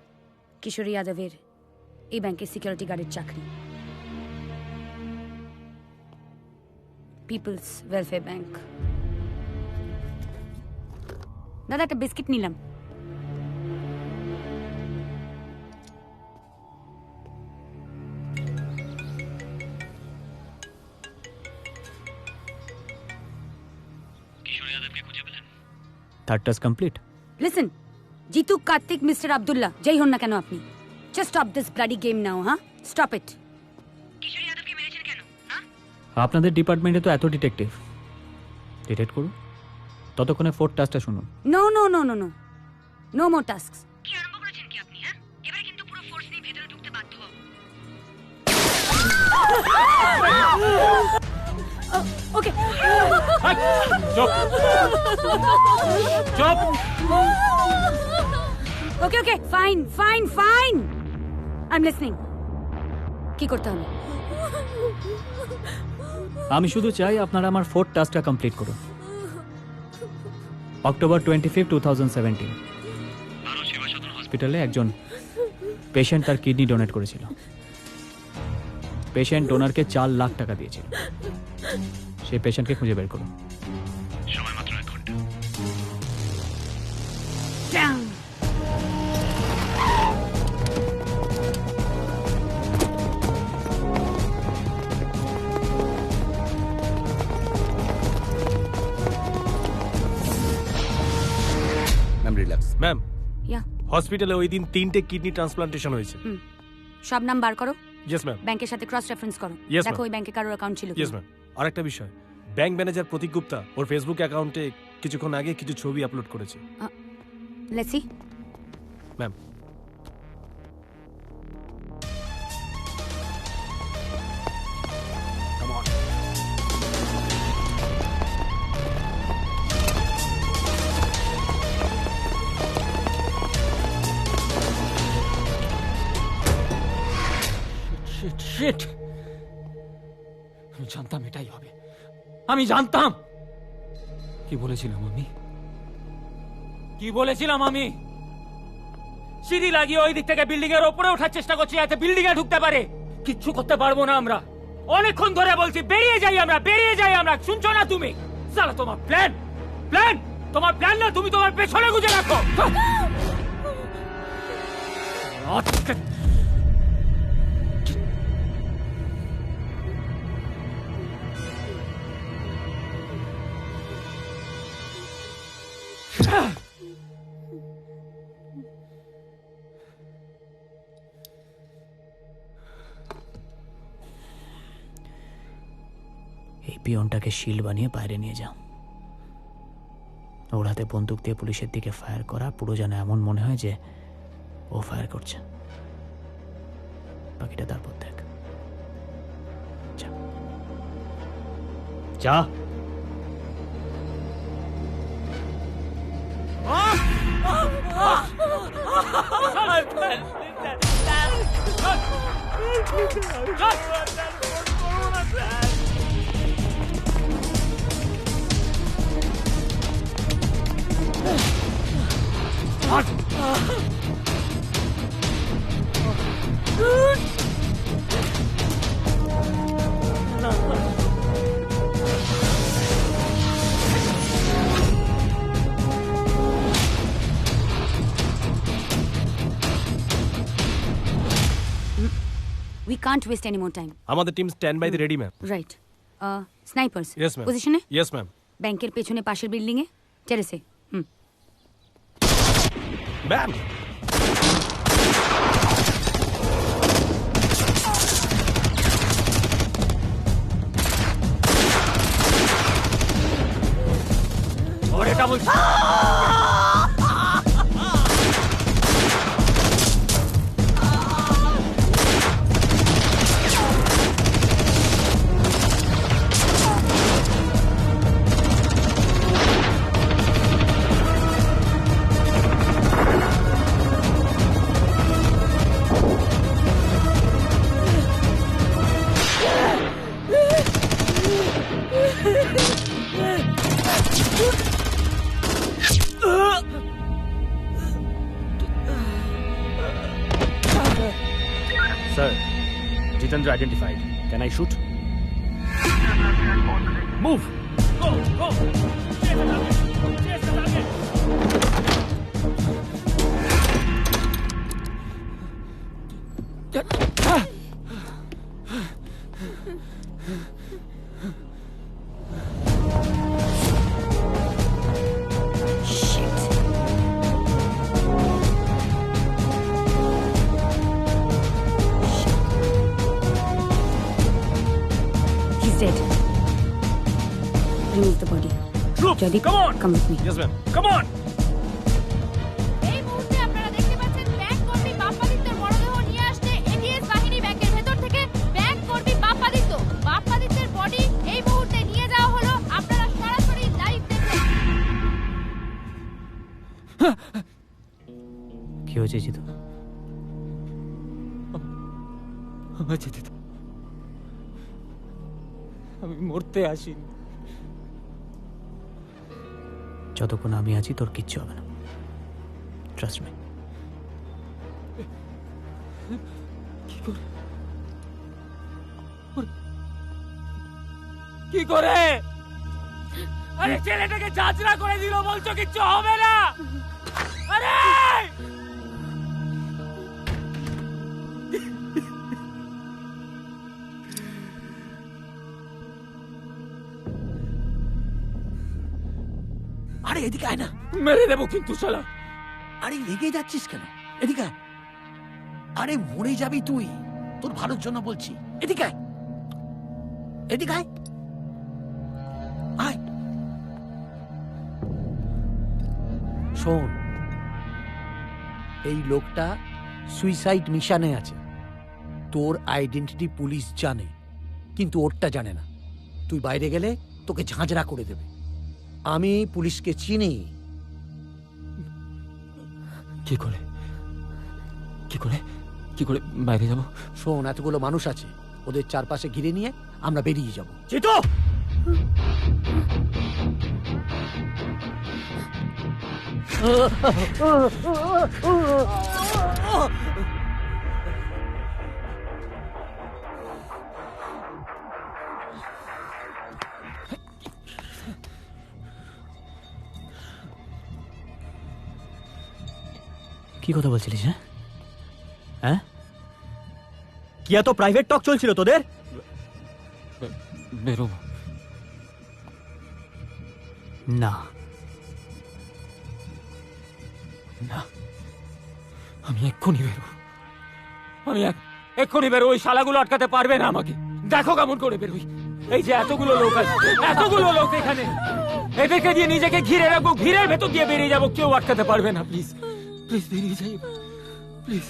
কিশোরী যাদবের এই ব্যাংকে সিকিউরিটি গার্ডের চাকরি। People's welfare bank. দাদা একটা বিস্কিট নিলাম। Third task complete. Listen, Jitu, Kartik, mister Abdullah, যেই হন না কেন আপনি, just stop this bloody game now. হ্যাঁ, স্টপ ইট। আপনাদের ডিপার্টমেন্টে তো এত ডিটেকটিভ, ডিটেক্ট করুন। ততক্ষণে ফোর্থ টাস্কটা শুনুন। No no no no no no more tasks. কি আরম্ভ করেছেন কি আপনি? হ্যাঁ, এবারে কিন্তু পুরো ফোর্স নিয়ে ভেতরে ঢুকতে বাধ্য হব। ওকে চুপ চুপ। Okay okay, fine fine fine, I am listening. কি করতে হবে? আমি শুধু চাই আপনারা আমার ফোর্থ টাস্কটা কমপ্লিট করুন। অক্টোবর 25, 2017 হসপিটালে একজন পেশেন্ট তার কিডনি ডোনেট করেছিল। পেশেন্ট ডোনারকে 4 লাখ টাকা দিয়েছিল। সেই পেশেন্টকে খুঁজে বের করুন। সময় মাত্র 1 ঘন্টা। Relax ma'am. ইয়া, হসপিটালে ওই দিন 3টে কিডনি ট্রান্সপ্লান্টেশন হয়েছে। সব নাম বার করো। Yes ma'am. ব্যাংকের সাথে ক্রস রেফারেন্স করো। Yes, দেখো ma'am. ওই ব্যাংকে কারোর অ্যাকাউন্ট ছিল ইয়েস ম্যাম। আরেকটা বিষয়, ব্যাংক ম্যানেজার প্রতীক গুপ্তা ওর ফেসবুক অ্যাকাউন্টে কিছুক্ষণ আগে কিছু ছবি আপলোড করেছে। Let's see. ম্যাম। শিট, আমি জানতাম এটাই হবে। আমি জানতাম। কি বলেছিলাম আমি? সিঁড়ি লাগিয়ে ওই দিক থেকে বিল্ডিং এর উপরে ওঠার চেষ্টা করছি যাতে বিল্ডিং এ ঢুকতে পারে। কিচ্ছু করতে পারবো না আমরা। অনেকক্ষণ ধরে বলছি বেরিয়ে যাই আমরা। শুনছো না তুমি? সালা তোমার প্ল্যান না, তুমি তোমার পেছনে গুজে রাখো। এই পিয়নটাকে শিল্ড বানিয়ে বাইরে নিয়ে যাও। ওর হাতে বন্দুক দিয়ে পুলিশের দিকে ফায়ার করা, পুরো যেন এমন মনে হয় যে ও ফায়ার করছে। বাকিটা তারপর দেখ। যা। can't waste any more time. আমাদের team stand by the ready ma'am. Right. Snipers. Yes ma'am. পজিশনে? Yes ma'am. ব্যাংকের পেছনে পাশের বিল্ডিং এ টেরেসে। ম্যাম ওর এটা বলছি Sir, Jitendra identified. Can I shoot? Move! Go! Go! Chase the target! Chase the target! He's dead. Remove the body. Look, Jaideep, come on! Come with me. Yes ma'am. Come on! এই মুহূর্তে আপনারা দেখতে পাচ্ছেন ব্যাংক কর্মী বাপ্পাদিত্যর মরদেহ নিয়ে আসছে এটিএস বাহিনী ব্যাংকের ভেতর থেকে। ব্যাংক কর্মী বাপ্পাদিত্যের বডি এই মুহূর্তে নিয়ে যাওয়া হলো। আপনারা সরাসরি লাইভ দেখছেন। কি হয়েছে জিতু? আমার যেতে দাও। আমি মরতে আসিনি। যতক্ষণ আমি আছি তোর কিচ্ছু হবে না, ট্রাস্ট মি। কি করে? আরে ছেলেটাকে যাত্রা করে দিল, বলছো কিচ্ছু হবে না? আরে আরে এদিকে আয় না। মেরে দেবো কিন্তু শালা। আরে লেগে যাচ্ছিস কেন? এদিকে আয়। আরে মরে যাবি তুই, তোর ভালোর জন্য বলছি। এদিকে আয়, এদিকে আয়, আয়। শোন, এই লোকটা সুইসাইড মিশনে আছে। তোর আইডেন্টিটি পুলিশ জানে, কিন্তু ওরটা জানে না। তুই বাইরে গেলে তোকে ঝাঁঝরা করে দেবে। আমি পুলিশকে চিনি। কি করে কি করে কি করে বাইরে যাব? শোন, এতগুলো মানুষ আছে, ওদের চারপাশে ঘিরে নিয়ে আমরা বেরিয়ে যাব। জিতু! কি কথা বলছিলিস? হ্যাঁ হ্যাঁ, কি এত প্রাইভেট টক চলছিল তোদের? বেরোবো না না, আমি এক্ষুনি বেরোবো। আমি এক্ষুনি বেরো। ওই শালাগুলো আটকাতে পারবে না আমাকে। দেখো কেমন করে বেরোই। এই যে এতগুলো লোক আছে, এতগুলো লোক এখানে, এদেরকে দিয়ে নিজেকে ঘিরে রাখবো, ঘিরের ভেতর দিয়ে বেরিয়ে যাবো। কেউ আটকাতে পারবে না। প্লিজ প্লিজ বেরিয়ে যাই, প্লিজ।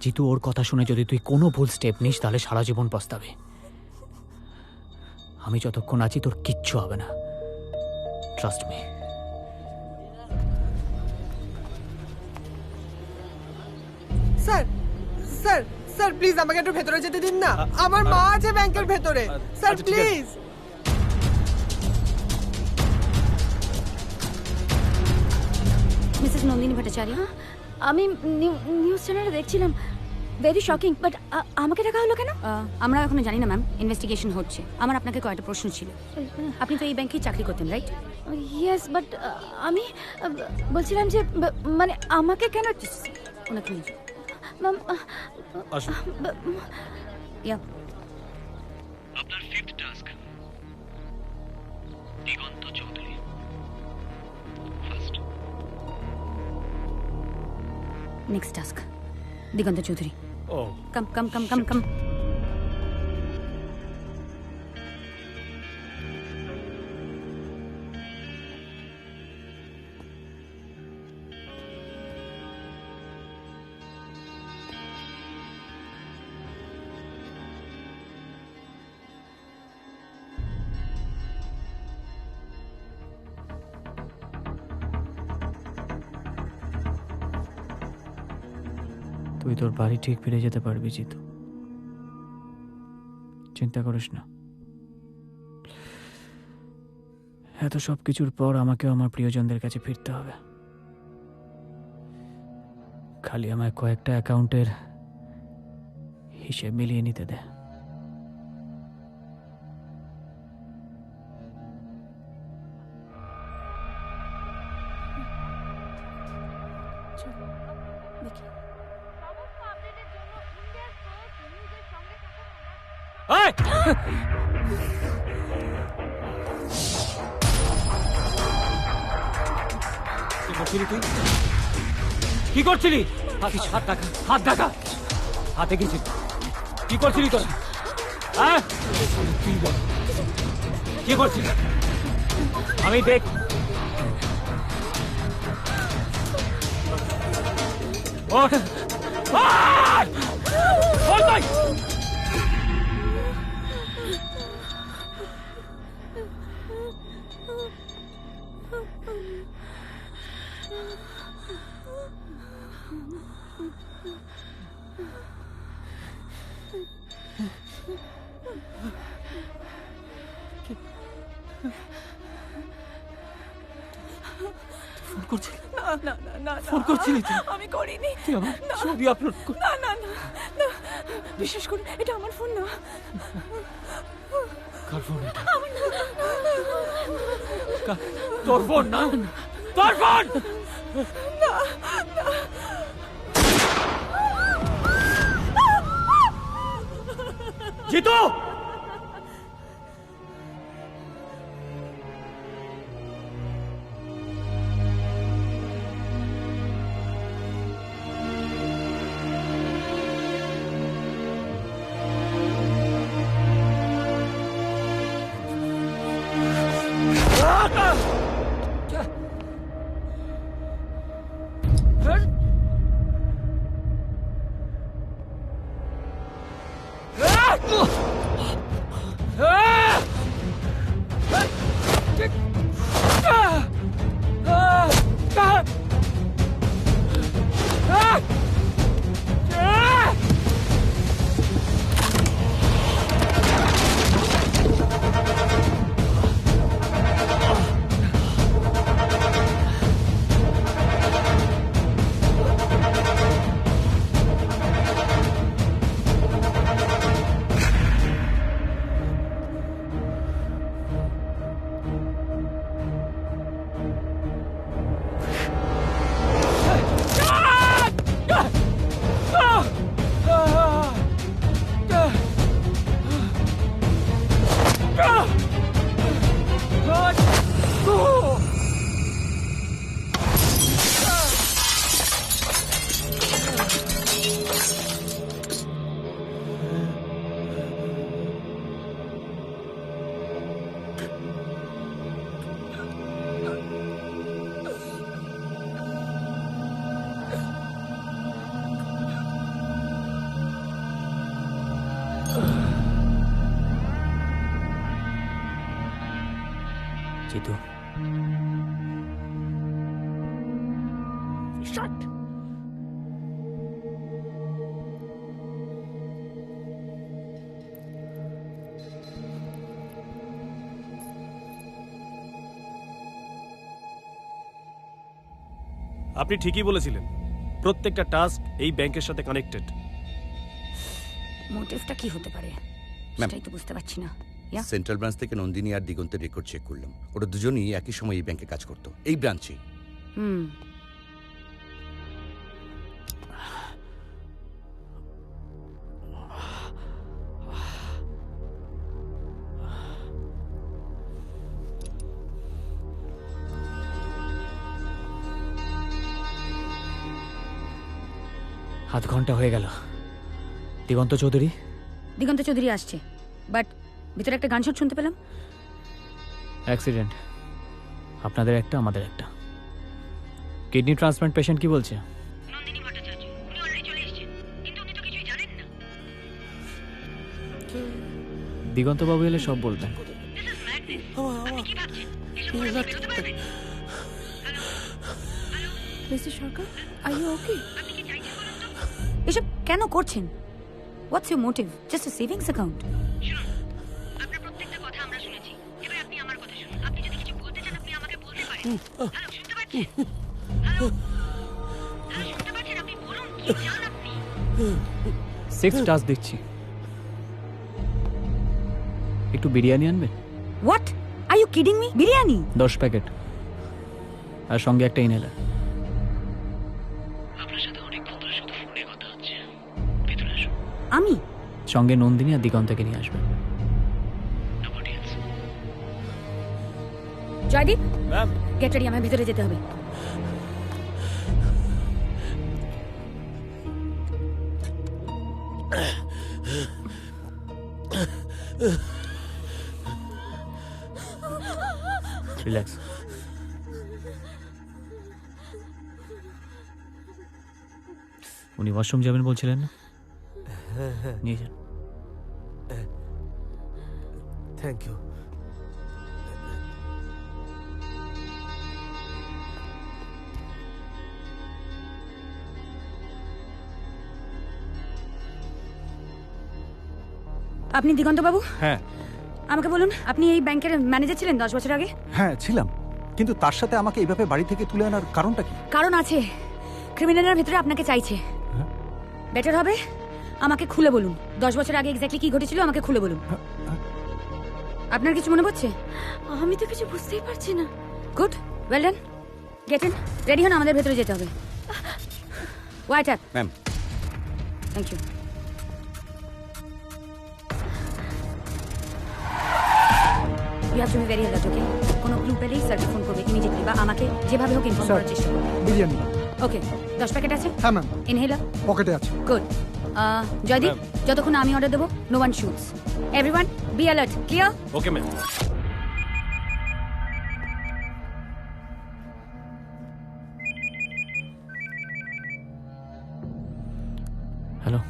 জিতু, ওর কথা শুনে যদি তুই কোনো ভুল স্টেপ নিস তাহলে সারা জীবন পস্তাবে। আমি যতক্ষণ আছি তোর কিচ্ছু হবে না, trust me. Sir sir sir please আমাকে একটু ভেতরে যেতে দিন না। আমার মা আছে ব্যাংকের ভেতরে। Sir please. Mrs Nandini Bhattacharya, আমি নিউজ চ্যানেলে দেখছিলাম, ভেরি শকিং। বাট আমাকে ডাকা হলো কেন? আমরা এখনো জানি না ম্যাম, ইনভেস্টিগেশন হচ্ছে। আমার আপনাকে কয়েকটা প্রশ্ন ছিল। আপনি তো এই ব্যাংকেই চাকরি করতেন, রাইট? ইয়েস, বাট আমি বলছিলাম যে মানে আমাকে কেন, ওনাকে ম্যাম আসুন। ইয়া আপনার ফিফথ টাস্ক দিগন্ত চৌধুরী ফার্স্ট। নেক্সট টাস্ক দিগন্ত চৌধুরী। ও কাম কাম কাম কাম কাম। তুই তোর বাড়ি ঠিক ফিরে যেতে পারবি জিতু, চিন্তা করিস না। এত সব কিছুর পর আমাকেও আমার প্রিয়জনদের কাছে ফিরতে হবে। খালি আমায় কয়েকটা অ্যাকাউন্টের হিসেব মিলিয়ে নিতে দে। কি করছিলি তুই? কি করছিলি? হাত দেখা, হাত দেখা, হাতে গেছিল। কি করছিলি তোরা? হ্যাঁ তুই বল কি করছিলি? আমি দেখ ওঠ, ওঠ! বল ভাই! ফোন করছিলি? না না না না ফোন করছিলি তুই? আমি করিনি। তুই আমার ছবি আপলোড কর। না না না না, বিশেষ করে এটা আমার ফোন না। কার ফোন এটা? আমার না। তোর ফোন না? তোর ফোন না না। জিতু! জিতু, আপনি ঠিকই বলেছিলেন, প্রত্যেকটা টাস্ক এই ব্যাংকের সাথে কানেক্টেড। মোটিভটা কি হতে পারে সেটাই তো বুঝতে পারছি না। সেন্ট্রাল ব্রাঞ্চ থেকে নন্দিনী আর দিগন্তের রেকর্ড চেক করলাম। ওরা দুজনই একই সময় এই ব্যাংকে কাজ করতো, এই ব্রাঞ্চে। আধ ঘন্টা হয়ে গেল। দিগন্ত চৌধুরী? দিগন্ত চৌধুরী আসছে, বাট ভিতরে একটা গানশট শুনতে পেলাম। অ্যাক্সিডেন্ট, আপনাদের একটা আমাদের একটা। কিডনি ট্রান্সপ্লান্ট পেশেন্ট কি বলছে? দিগন্ত বাবু এলে সব বলবেন। Mister Sarkar, are you okay? এসব কেন করছেন? What's your motive? Just a savings account? Six task দিচ্ছি, একটু বিরিয়ানি আনবেন। What are you kidding me? Biryani? 10 packet, আর সঙ্গে একটা ইনহেলার। আমি সঙ্গে নন্দিনী আর দিগন্তকে নিয়ে আসবেন। জয়দীপ, গেট রেডি, আমার ভিতরে যেতে হবে। রিল্যাক্স। উনি ওয়াশরুম যাবেন বলছিলেন না? নিয়ে যান। Thank you. আপনি দিগন্ত বাবু? হ্যাঁ আমাকে বলুন, আপনি এই ব্যাংকের ম্যানেজার ছিলেন 10 বছর আগে? হ্যাঁ ছিলাম, কিন্তু তার সাথে আমাকে এইভাবে বাড়ি থেকে তুলে আনার কারণটা কি? কারণ আছে, ক্রিমিনালরা ভেতরে আপনাকে চাইছে। বেটার হবে আমাকে খুলে বলুন, 10 বছর আগে এক্স্যাক্টলি কি ঘটেছিল আমাকে খুলে বলুন। আপনার কিছু মনে পড়ছে? আমি তো কিছু বুঝতেই পারছি না। Good, well done, get in, ready হন, আমাদের ভেতরে যেতে হবে। Wait up ma'am. Thank you. You have to be very alert, okay? কোনো ক্লু পেলেই স্যারকে ফোন করবে ইমিডিয়েটলি, বা আমাকে যেভাবে হোক ইনফর্ম করার চেষ্টা করবে। বিরিয়ানি। ওকে, 10 প্যাকেট আছে? হ্যাঁ ম্যাম। ইনহেলার পকেটে আছে। গুড। জয়দীপ, যতক্ষণ না আমি অর্ডার দেবো, no one shoots. Everyone be alert, clear? Okay ma'am. Hello.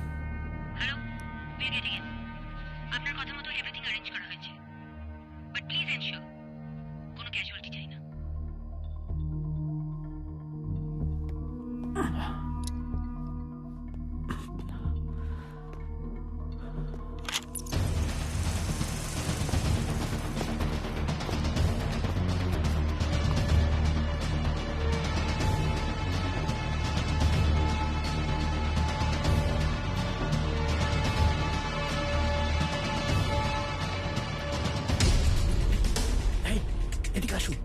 এদিকে আসুন,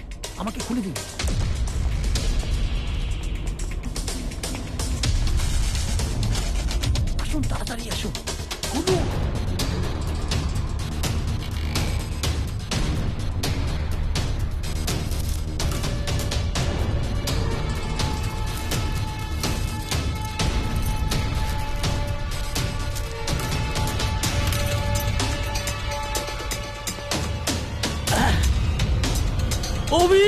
আমাকে খুলে দিন। আসুন, তাড়াতাড়ি আসুন, খুলুন। অভি!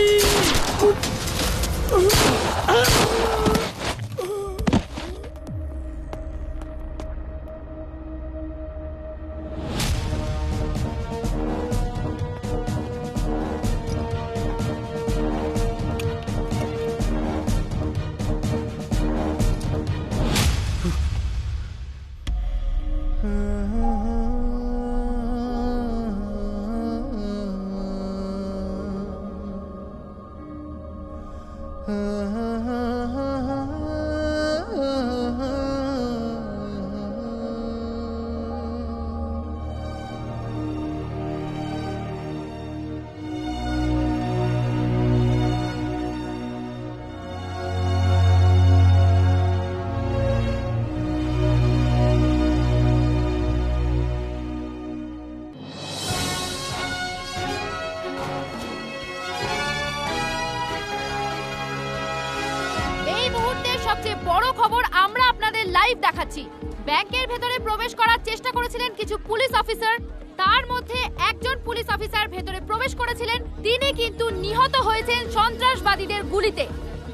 করছি। ব্যাংকের ভেতরে প্রবেশ করার চেষ্টা করেছিলেন কিছু পুলিশ অফিসার, তার মধ্যে একজন পুলিশ অফিসার ভেতরে প্রবেশ করেছিলেন, তিনি কিন্তু নিহত হয়েছেন সন্ত্রাসবাদীদের গুলিতে।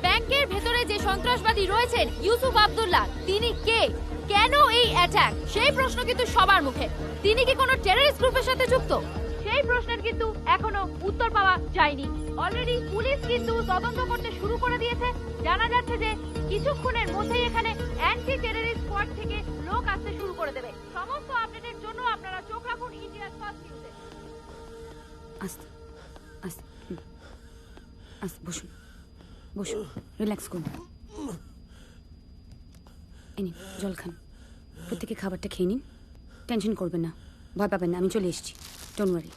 ব্যাংকের ভেতরে যে সন্ত্রাসবাদী রয়েছেন ইউসুফ আব্দুল্লাহ, তিনি কে, কেন এই অ্যাটাক, সেই প্রশ্ন কিন্তু সবার মুখে। তিনি কি কোনো টেররিস্ট গ্রুপের সাথে যুক্ত, সেই প্রশ্নের কিন্তু এখনো উত্তর পাওয়া যায়নি। অলরেডি পুলিশ কিন্তু তদন্ত করতে শুরু করে দিয়েছে। জানা যাচ্ছে যে কিছুক্ষণের মধ্যেই এখানে অ্যান্টি টেররিস্ট স্কোয়াড থেকে লোক আসতে শুরু করে দেবে। সমস্ত আপডেটের জন্য আপনারা চোখ রাখুন ইন্ডিয়াস ফার্স্ট নিউজে। আস্তে আস্তে আস্তে বসুন বসুন, রিল্যাক্স করুন। এই নিন জল খান, প্রত্যেকে খাবারটা খেয়ে নিন। টেনশন করবেন না, ভয় পাবেন না, আমি চলে এসেছি, ডোন্ট ওয়ারি।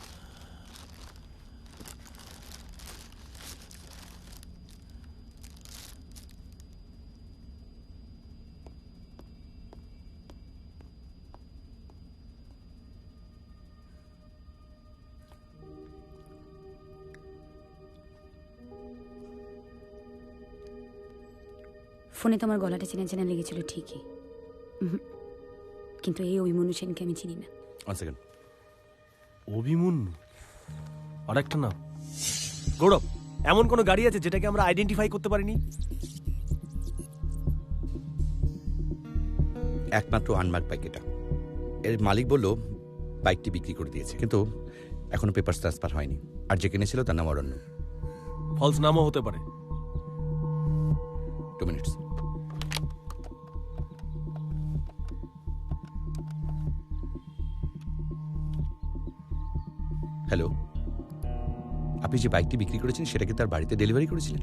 ফোনে তো আমার গলাটা চেনা চেনা লেগেছিল ঠিকই, কিন্তু এই অভিমন্যু সেনকে আমি চিনি না। অভিমন্যু আর একটা নাম গৌরব। এমন কোন গাড়ি আছে যেটাকে আমরা আইডেন্টিফাই করতে পারিনি? একমাত্র আনমার্ক বাইক এটা। এর মালিক বলল বাইকটি বিক্রি করে দিয়েছে, কিন্তু এখনো পেপার ট্রান্সফার হয়নি। আর যে কিনেছিল তার নাম অরণ্য। ফলস নামও হতে পারে। 2 মিনিটস। হ্যালো, আপনি যে বাইকটি বিক্রি করেছেন সেটা কি তার বাড়িতে ডেলিভারি করেছিলেন?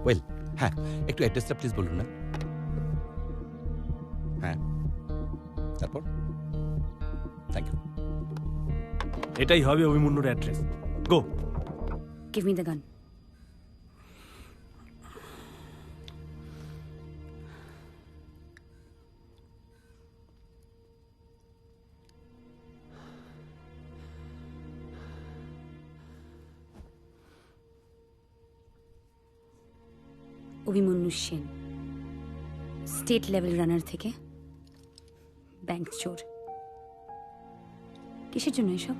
ওয়েল, হ্যাঁ, একটু অ্যাড্রেসটা প্লিজ বলুন না। হ্যাঁ, তারপর? Thank you. এটাই হবে অভিমন্যুর address. Go. Give me the gun. Abhimanyu Sen, state level runner থেকে ব্যাংক চোর। কিসের জন্য এসব?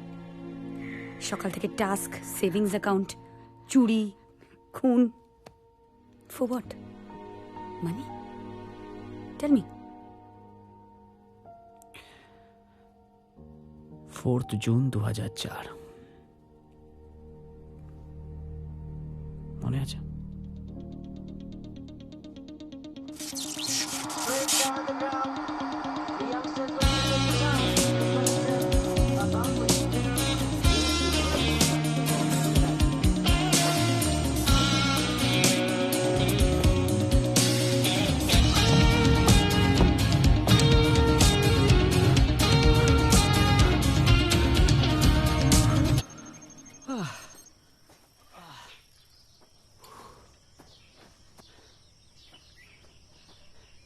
সকাল থেকে টাস্ক, সেভিংস অ্যাকাউন্ট, চুরি, খুন, for what? Money? Tell me. 4 June 2004, মনে আছে?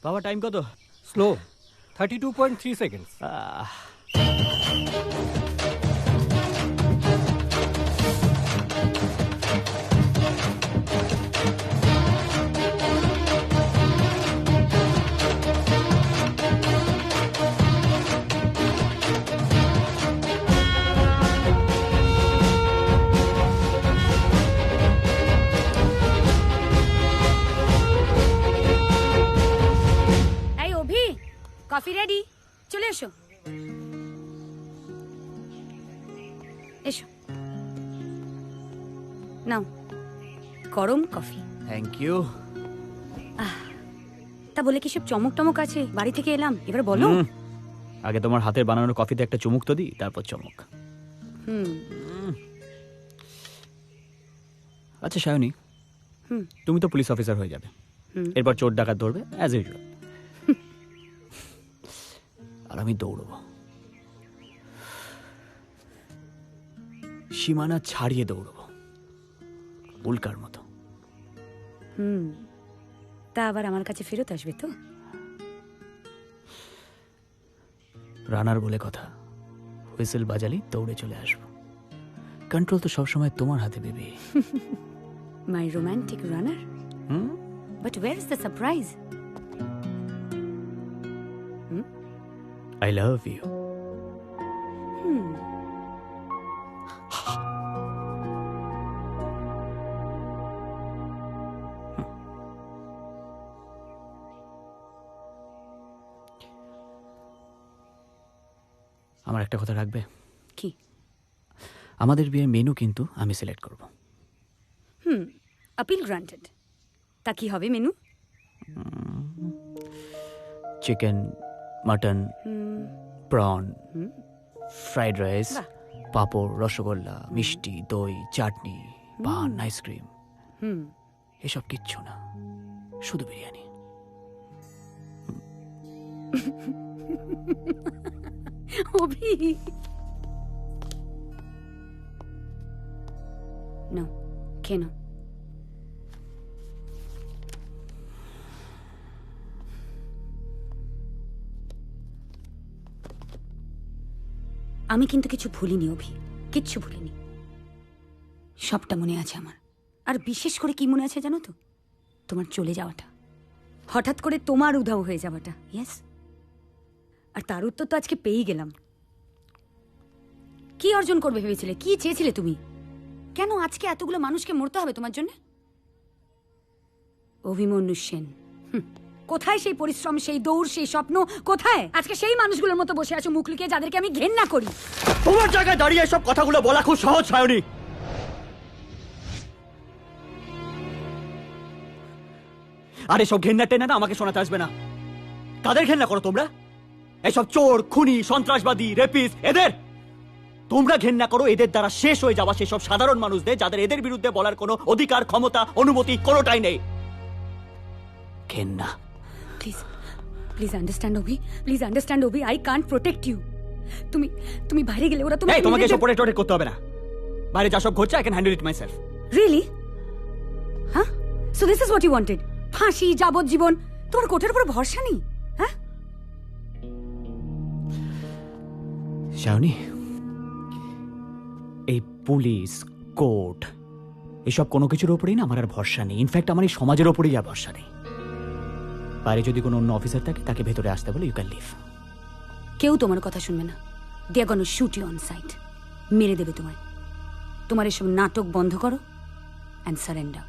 বাবা টাইম কত? Slow, 32.3 seconds. কফি রেডি, চলে এসো। এসো, নাও গরম কফি। Thank you. তা বলে কি সব চমক টমক আছে? বাড়ি থেকে এলাম, এবার বলো। আগে তোমার হাতের বানানো কফিতে একটা চুমুক তো দিই, তারপর চমক। আচ্ছা সায়নী, তুমি তো পুলিশ অফিসার হয়ে যাবে, এরপর চোর ডাকাত ধরবে অ্যাজ ইউজুয়াল, আর আমি দৌড়বো, সীমানা ছাড়িয়ে দৌড়বো উল্কার মতো। তা আবার আমার কাছে ফেরত আসবে তো? রানার বলে কথা, হুইসেল বাজালি দৌড়ে চলে আসবো। কন্ট্রোল তো সবসময় তোমার হাতে baby. My romantic runner. But where is the surprise? I love you. আমার একটা কথা রাখবে? কি? আমাদের বিয়ের মেনু কিন্তু আমি সিলেক্ট করব। Appeal granted. তা কি হবে menu? Chicken, mutton, prawn, fried rice, papad, rasgulla, মিষ্টি, দই, চাটনি, পান, আইসক্রিম, এসব কিচ্ছু না, শুধু বিরিয়ানি। অভি, না কেন? আমি কিন্তু কিছু ভুলিনি অভি, কিচ্ছু ভুলিনি। সবটা মনে আছে আমার। আর বিশেষ করে কি মনে আছে জানো তো? তোমার চলে যাওয়াটা, হঠাৎ করে তোমার উধাও হয়ে যাওয়াটা। ইয়েস, আর তার উত্তর তো আজকে পেয়েই গেলাম। কি অর্জন করবে ভেবেছিলে? কি চেয়েছিলে তুমি? কেন আজকে এতগুলো মানুষকে মরতে হবে তোমার জন্য? অভিমন্যু সেন, কোথায় সেই পরিশ্রম, সেই দৌড়, সেই স্বপ্ন কোথায়? আজকে সেই মানুষগুলোর মতো বসে আছো মুখ লুকিয়ে, যাদেরকে আমি ঘেন্না করি। তোমার জায়গায় দাঁড়িয়ে সব কথাগুলো বলা খুব সহজ, সায়নী। আরে সব ঘেন্না টেনে না আমাকে শোনাতে আসবে না। কাদের ঘেন্না করো তোমরা? এসব চোর, খুনি, সন্ত্রাসবাদী, রেপিস, এদের তোমরা ঘেন্না করো। এদের দ্বারা শেষ হয়ে যাওয়া সেসব সাধারণ মানুষদের, যাদের এদের বিরুদ্ধে বলার কোনো অধিকার, ক্ষমতা, অনুমতি কোনোটাই নেই। ঘেন্না। Please please understand Abhi, please understand Abhi, I can't protect you. তুমি বাইরে গেলে ওরা তোমাকে এসব প্রোটেক্ট করতে হবে না। বাইরে যা সব ঘটছে I can handle it myself. Really? হ্যাঁ, so this is what you wanted? ফাঁসি, যাবজ্জীবন? তোমার কোর্টের উপর ভরসা নেই? হ্যাঁ শাওনি, এই পুলিশ, কোর্ট, এসব কোনো কিছুর ওপরেই না আমার আর ভরসা নেই। ইনফ্যাক্ট আমার এই সমাজের ওপরেই আর ভরসা নেই। বাইরে যদি কোনো অন্য অফিসার থাকে তাকে ভেতরে আসতে বলে, ইউ ক্যান লিভ। কেউ তোমার কথা শুনবে না। দে আর গোনা শুট ইউ অন সাইট। মেরে দেবে তোমায়। তোমার এসব নাটক বন্ধ করো and surrender.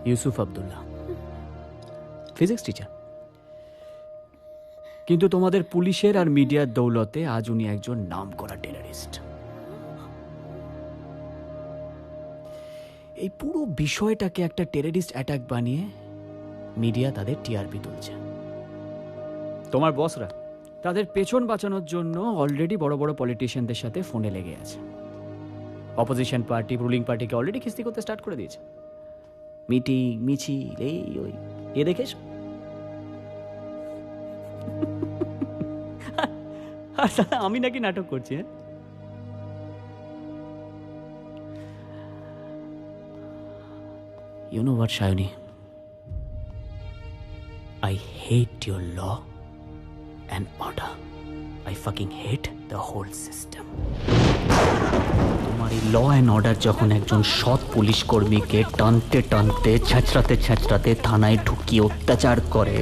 Yusuf Abdullah, physics teacher. কিন্তু তোমাদের পুলিশের আর মিডিয়ার দৌলতে আজ উনি একজন নামকরা টেররিস্ট। এই পুরো বিষয়টাকে একটা টেররিস্ট অ্যাটাক বানিয়ে মিডিয়া তাদের টিআরপি তুলছে। তোমার বসরা তাদের পেছন বাঁচানোর জন্য অলরেডি বড় বড় পলিটিশিয়ানদের সাথে ফোনে লেগে আছে। অপোজিশন পার্টি রুলিং পার্টিকে অলরেডি খিস্তি করতে স্টার্ট করে দিয়েছে। মিটিং, মিছিল, এই ওই, এ দেখেছ? আমি নাকি নাটক করছি? হ্যাঁ, you know what, Shayoni? I hate your law and order. I fucking hate the whole system. তোমার এই ল অ্যান্ড অর্ডার যখন একজন সৎ পুলিশ কর্মীকে টানতে টানতে, ছ্যাঁচড়াতে থানায় ঢুকিয়ে অত্যাচার করে,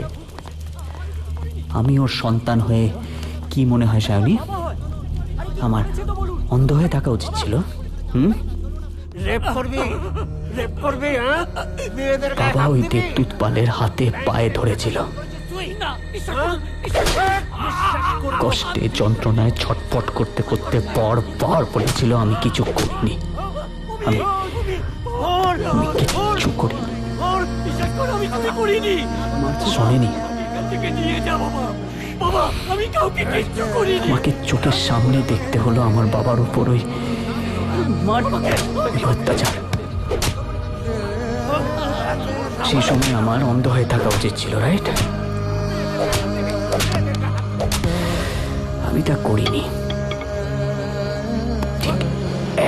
আমি ওর সন্তান হয়ে কি মনে হয় শায়নি? আমার অন্ধ হয়ে থাকা উচিত ছিল? বাবা ওই দেবদূত পালের হাতে পায়ে ধরেছিল। কষ্টে, যন্ত্রণায় ছটফট করতে করতে পর পড়েছিল। আমি কিছু করিনি, আমি কিচ্ছু করিনি। শোনেনি, আমাকে চোখের সামনে দেখতে হলো আমার বাবার উপর ওই অত্যাচার। সেই সময় আমার অন্ধ হয়ে থাকা উচিত ছিল, রাইট? আমি তা করিনি। ঠিক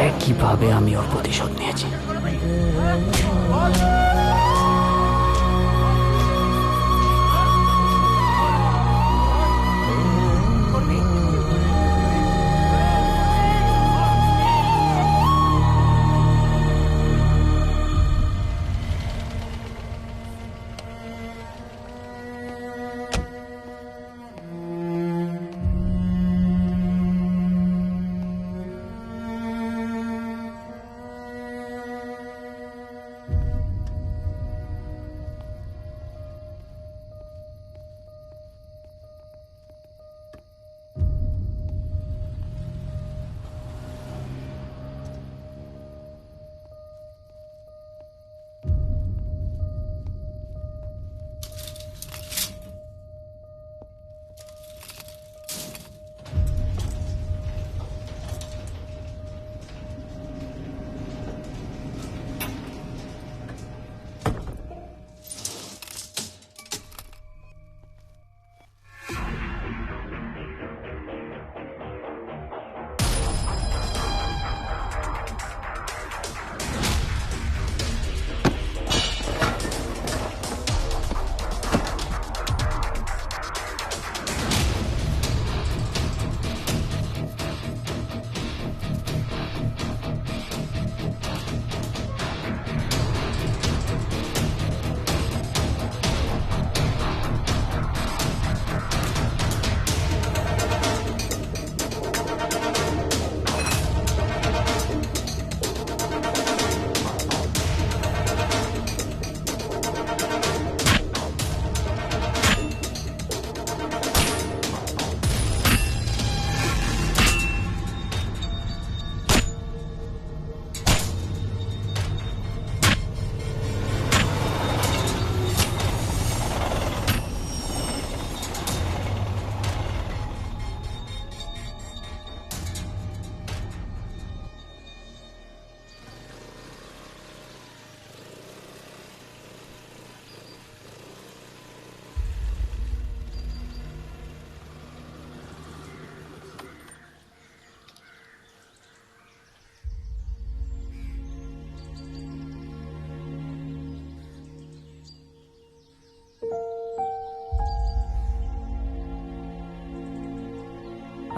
একই কিভাবে আমি ওর প্রতিশোধ নিয়েছি।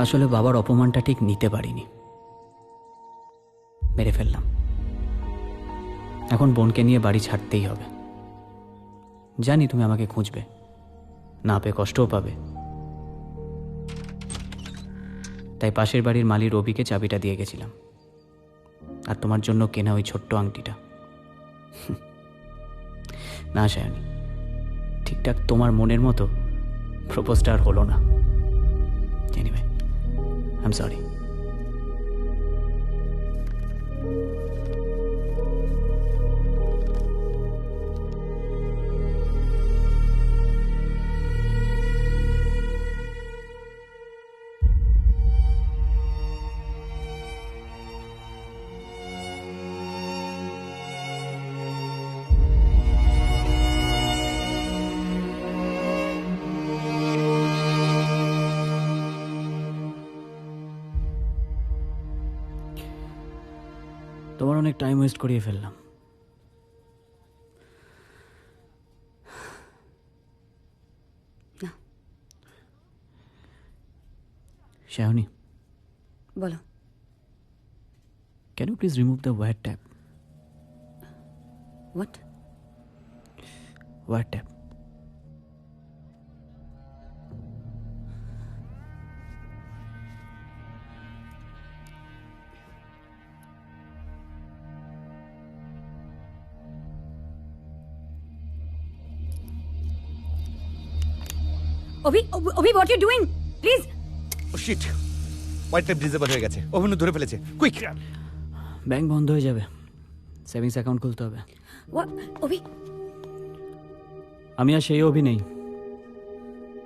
আসলে বাবার অপমানটা ঠিক নিতে পারিনি, মেরে ফেললাম। এখন বোনকে নিয়ে বাড়ি ছাড়তেই হবে। জানি তুমি আমাকে খুঁজবে, না পেয়ে কষ্টও পাবে, তাই পাশের বাড়ির মালি রবিকে চাবিটা দিয়ে গেছিলাম, আর তোমার জন্য কেনা ওই ছোট্ট আংটিটা। না সায়নী, ঠিকঠাক তোমার মনের মতো প্রপোজটা আর হলো না। Anyway, I'm sorry. তোমার অনেক টাইম ওয়েস্ট করিয়ে ফেললাম। শায়নি, বলো। Can you please remove the wire tap? What? Wire tap. Abhi, what you doing? Please. Oh shit, wire tap disable হয়ে গেছে, অভিনু ধরে ফেলেছে। কুইক! ব্যাংক বন্ধ হয়ে যাবে, সেভিংস অ্যাকাউন্ট খুলতে হবে। What? অভি, আমি আর সেই অভি নেই।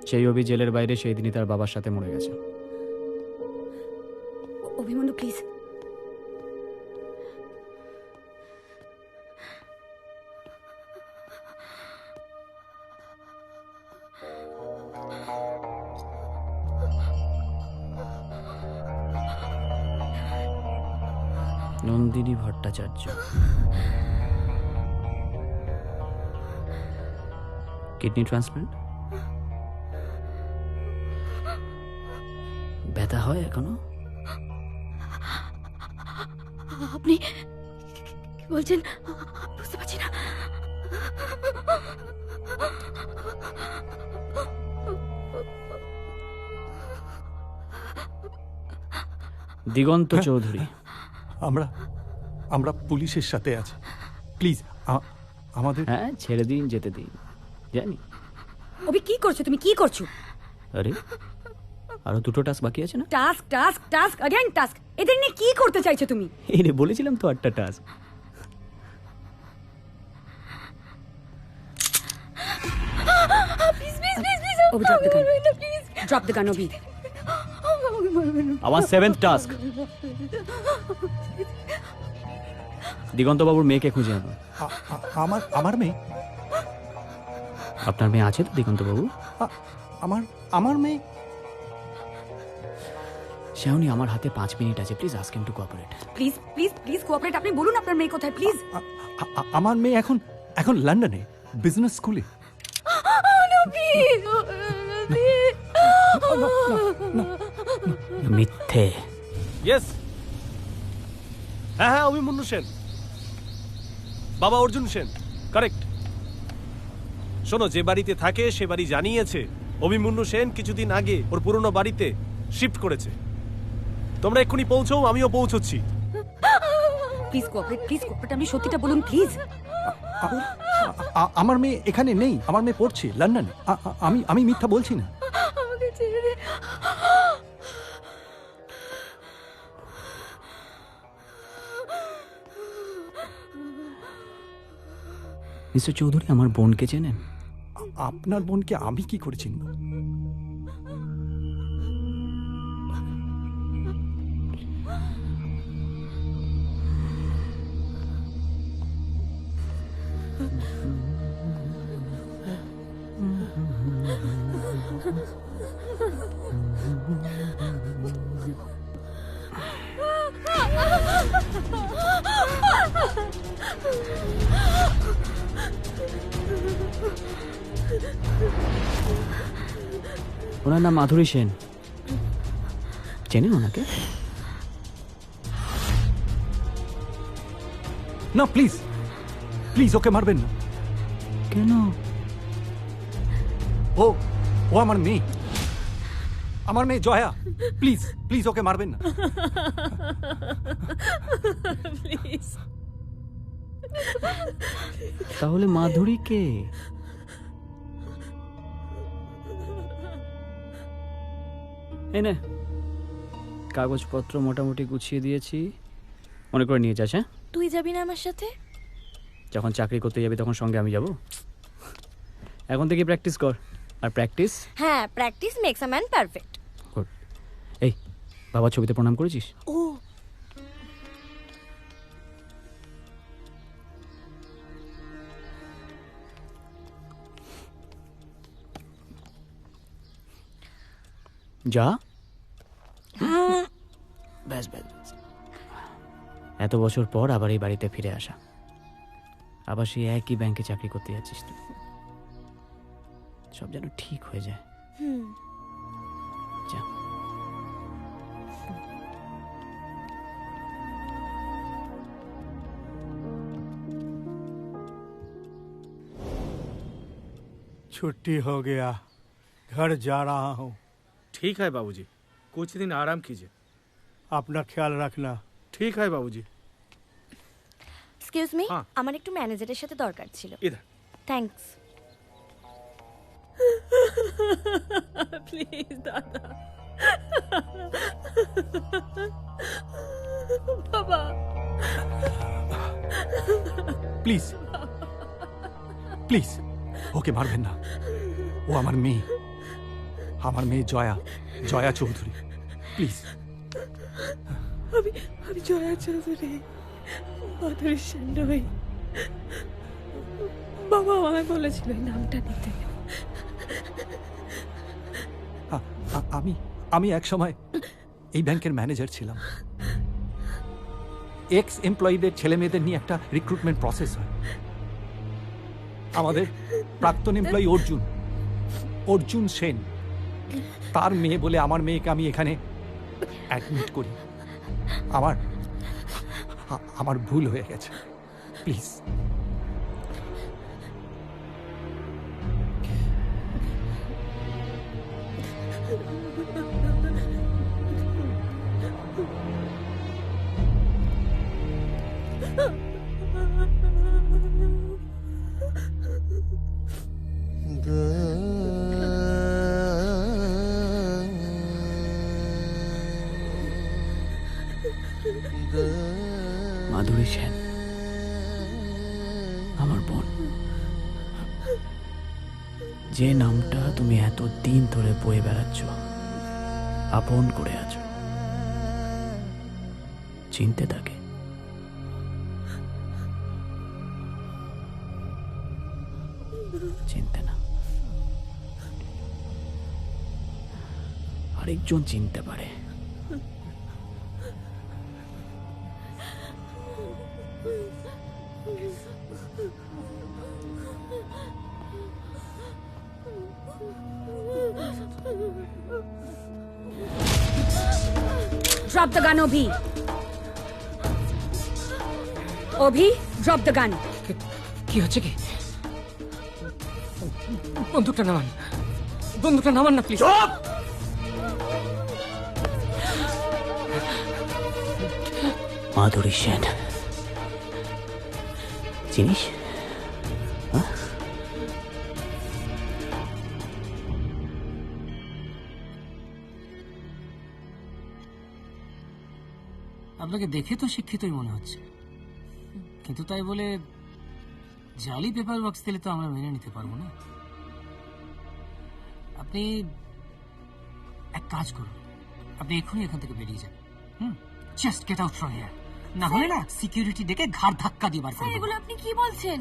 সেই অভি জেলের বাইরে সেই দিনই তার বাবার সাথে মরে গেছে। Abhimanyu please. Nandini Bhattacharya. Kidney transplant? ব্যথা হয় এখনো? আপনি কি বলছেন বুঝতে পারছি না। দিগন্ত চৌধুরী। আমরা আমরা পুলিশের সাথে আছি, প্লিজ আমাদের। হ্যাঁ, ছেড়ে দিন, যেতে দিন। জানি। অভি কি করছো তুমি, কি করছো? আরে আরো দুটো টাস্ক বাকি আছে না? Task task task again task. এদের নিয়ে কি করতে চাইছো তুমি? এই রে, বলেছিলাম তো 8টা task. Please please please please Abhi drop the gun, please drop the gun Abhi. আমার 7th টাস্ক। দিগন্ত বাবুর মেয়েকে খুঁজে আনো। আমার মেয়ে? আপনার মেয়ে আছে তো দিগন্ত বাবু? আমার মেয়ে? শ্যাওনি, আমার হাতে 5 মিনিট আছে, please ask him to cooperate. Please please please cooperate. আপনি বলুন আপনার মেয়ে কোথায়, প্লিজ। আমার মেয়ে এখন লন্ডনে বিজনেস স্কুলে। মিথ্যে। ইয়েস, হ্যাঁ, অভিমন্যু সেন, বাবা অর্জুন সেন, কারেক্ট। শোনো, যে বাড়িতে থাকে সে বাড়ি জানিয়েছে অভিমন্যু সেন কিছুদিন আগে ওর পুরনো বাড়িতে শিফট করেছে। তোমরা এক্ষুনি পৌঁছো, আমিও পৌঁছচ্ছি। Please cooperate, please cooperate. আপনি সত্যিটা বলুন প্লিজ। আমার মেয়ে এখানে নেই, আমার মেয়ে পড়ছে লন্ডনে। আমি মিথ্যা বলছি না। আমাকে ছেড়ে দে। মিস্টার চৌধুরী, আমার বোনকে চেনেন? আপনার বোনকে আমি কি করে চিনব? ওনার নাম মাধুরী সেন, চেনেন ওনাকে? না, প্লিজ প্লিজ ওকে মারবেন না। কেন? ও আমার মেয়ে, আমার মেয়ে জয়া। প্লিজ প্লিজ ওকে মারবেন না। প্লিজ। তাহলে মাধুরী কে? এনে কাগজপত্র মোটামুটি গুছিয়ে দিয়েছি, মনে করে নিয়ে যাস। হ্যাঁ, তুই যাবি না আমার সাথে? যখন চাকরি করতে যাবি তখন সঙ্গে আমি যাব। এখন থেকে প্র্যাকটিস কর। আর প্র্যাকটিস? হ্যাঁ, practice makes a man perfect. Good. এই, বাবার ছবিতে প্রণাম করেছিস? ও, যা। ব্যাস ব্যাস। এত বছর পর আবার এই বাড়িতে ফিরে আসা, আবার সেই একই ব্যাংকে চাকরি করতে যাচ্ছিস তুই। সব যেন ঠিক হয়ে যায়। যা। छुट्टी हो गया, घर जा रहा हूँ। ठीक है बाबूजी, कुछ दिन आराम कीजिए। अपना ख्याल रखना। ठीक है बाबूजी। এক্সকিউজ মি, আমার একটু ম্যানেজারের সাথে দরকার ছিল। इधर। থ্যাঙ্কস। প্লিজ দাদা। বাবা, প্লিজ প্লিজ ওকে মারবেন না। ও আমার মেয়ে জয়া চৌধুরী। প্লিজ। আমি জয়া চৌধুরী, মাধুরী সেন নই। বাবা আমায় বলেছিল এই নামটা নিতে। আমি এক সময় এই ব্যাংকের ম্যানেজার ছিলাম। এক্স এমপ্লয়ীদের ছেলে মেয়েদের নিয়ে একটা রিক্রুটমেন্ট প্রসেস হয়। আমাদের প্রাক্তন এমপ্লয়ি অর্জুন সেন, তার মেয়ে বলে আমার মেয়েকে আমি এখানে অ্যাডমিট করি। আমার ভুল হয়ে গেছে, প্লিজ। মাধুরী সেন, আমার বোন, যে নামটা তুমি এত দিন ধরে বয়ে বেড়াচ্ছ, আপন করে আছো, চিনতে থাকে? চিনতে না, আরেকজন চিনতে পারে। Drop the gun, Obhi. Obhi, drop the gun. কি হচ্ছে কি? বন্দুকটা নামান, বন্দুকটা নামান না প্লিজ। মাধুরী সেন চিনিস? আপনাকে দেখে তো শিক্ষিতই মনে হচ্ছে, কিন্তু তাই বলে জালি পেপার বক্স দিলে তো আমরা মেনে নিতে পারবো না। আপনি এক কাজ করুন, আপনি এখনই এখান থেকে বেরিয়ে যান। Just get out from here, না হলে না সিকিউরিটি ডেকে ঘাড় ধাক্কা দিয়ে বার করে দেব। এগুলো আপনি কি বলছেন?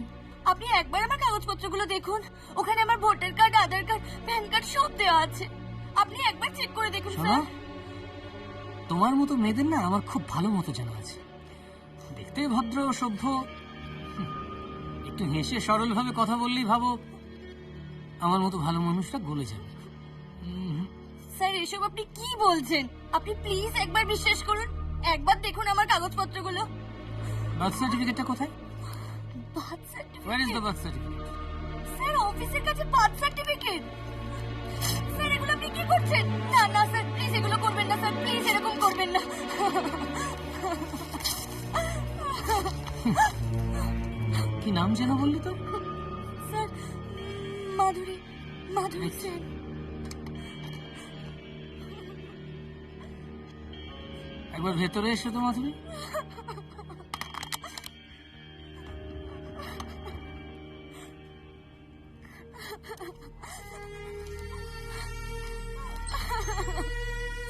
আপনি একবার আমার কাগজপত্রগুলো দেখুন, ওখানে আমার ভোটার কার্ড, আধার কার্ড, প্যান কার্ড সব দেওয়া আছে। আপনি একবার চেক করে দেখুন স্যার। তোমার মতো মেয়েদের না আমার খুব ভালো মতো জানা আছে। দেখতে ভদ্র সভ্য, একটু হেসে সরল ভাবে কথা বললেই ভাবো আমার মতো ভালো মানুষরা গলে যাবে। স্যার এসব আপনি কি বলছেন? আপনি প্লিজ একবার বিশ্বাস করুন, একবার দেখুন আমার কাগজপত্রগুলো। বার্থ সার্টিফিকেটটা কোথায়? Birth certificate? Where is the birth certificate? Sir অফিসের কাছে বার্থ সার্টিফিকেট। স্যার এগুলো আপনি কি করছেন? না না স্যার প্লিজ এগুলো করবেন না স্যার, প্লিজ এরকম করবেন না। কি নাম যেন বললি তো? স্যার মাধুরী, মাধুরী সেন। একবার ভেতরে এসো তো মাধুরী।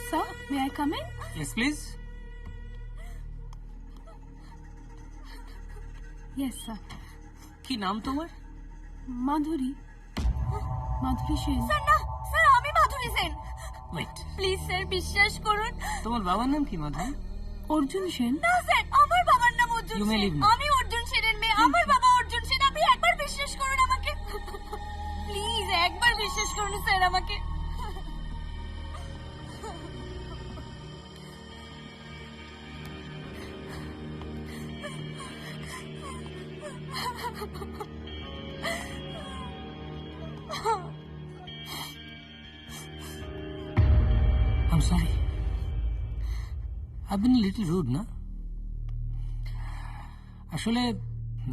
Sir, may I come in? Yes, please. Yes, sir. কি নাম তোমার? মাধুরী, মাধুরী সেন। স্যার না, স্যার আমি মাধুরী সেন। Wait. প্লিজ স্যার বিশ্বাস করুন। তোমার বাবার নাম কি মাধুরী? অর্জুন সেন। না স্যার আমার বাবার নাম Arjun You may Sen. leave me. আমি অর্জুন সেনের মেয়ে, আমার বাবা অর্জুন সেন। আপনি একবার বিশ্বাস করুন আমাকে, প্লিজ একবার বিশ্বাস করুন স্যার আমাকে। I'm sorry. I've been a little rude, না? আসলে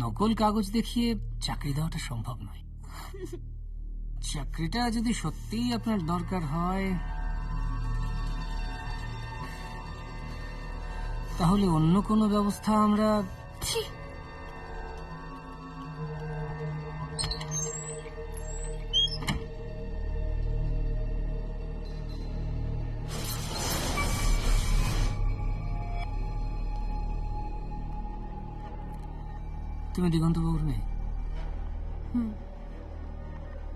নকল কাগজ দেখিয়ে চাকরি দেওয়াটা সম্ভব নয়। চাকরিটা যদি সত্যিই আপনার দরকার হয় তাহলে অন্য কোনো ব্যবস্থা আমরা। তুমি দিগন্ত বাবুর মেয়ে?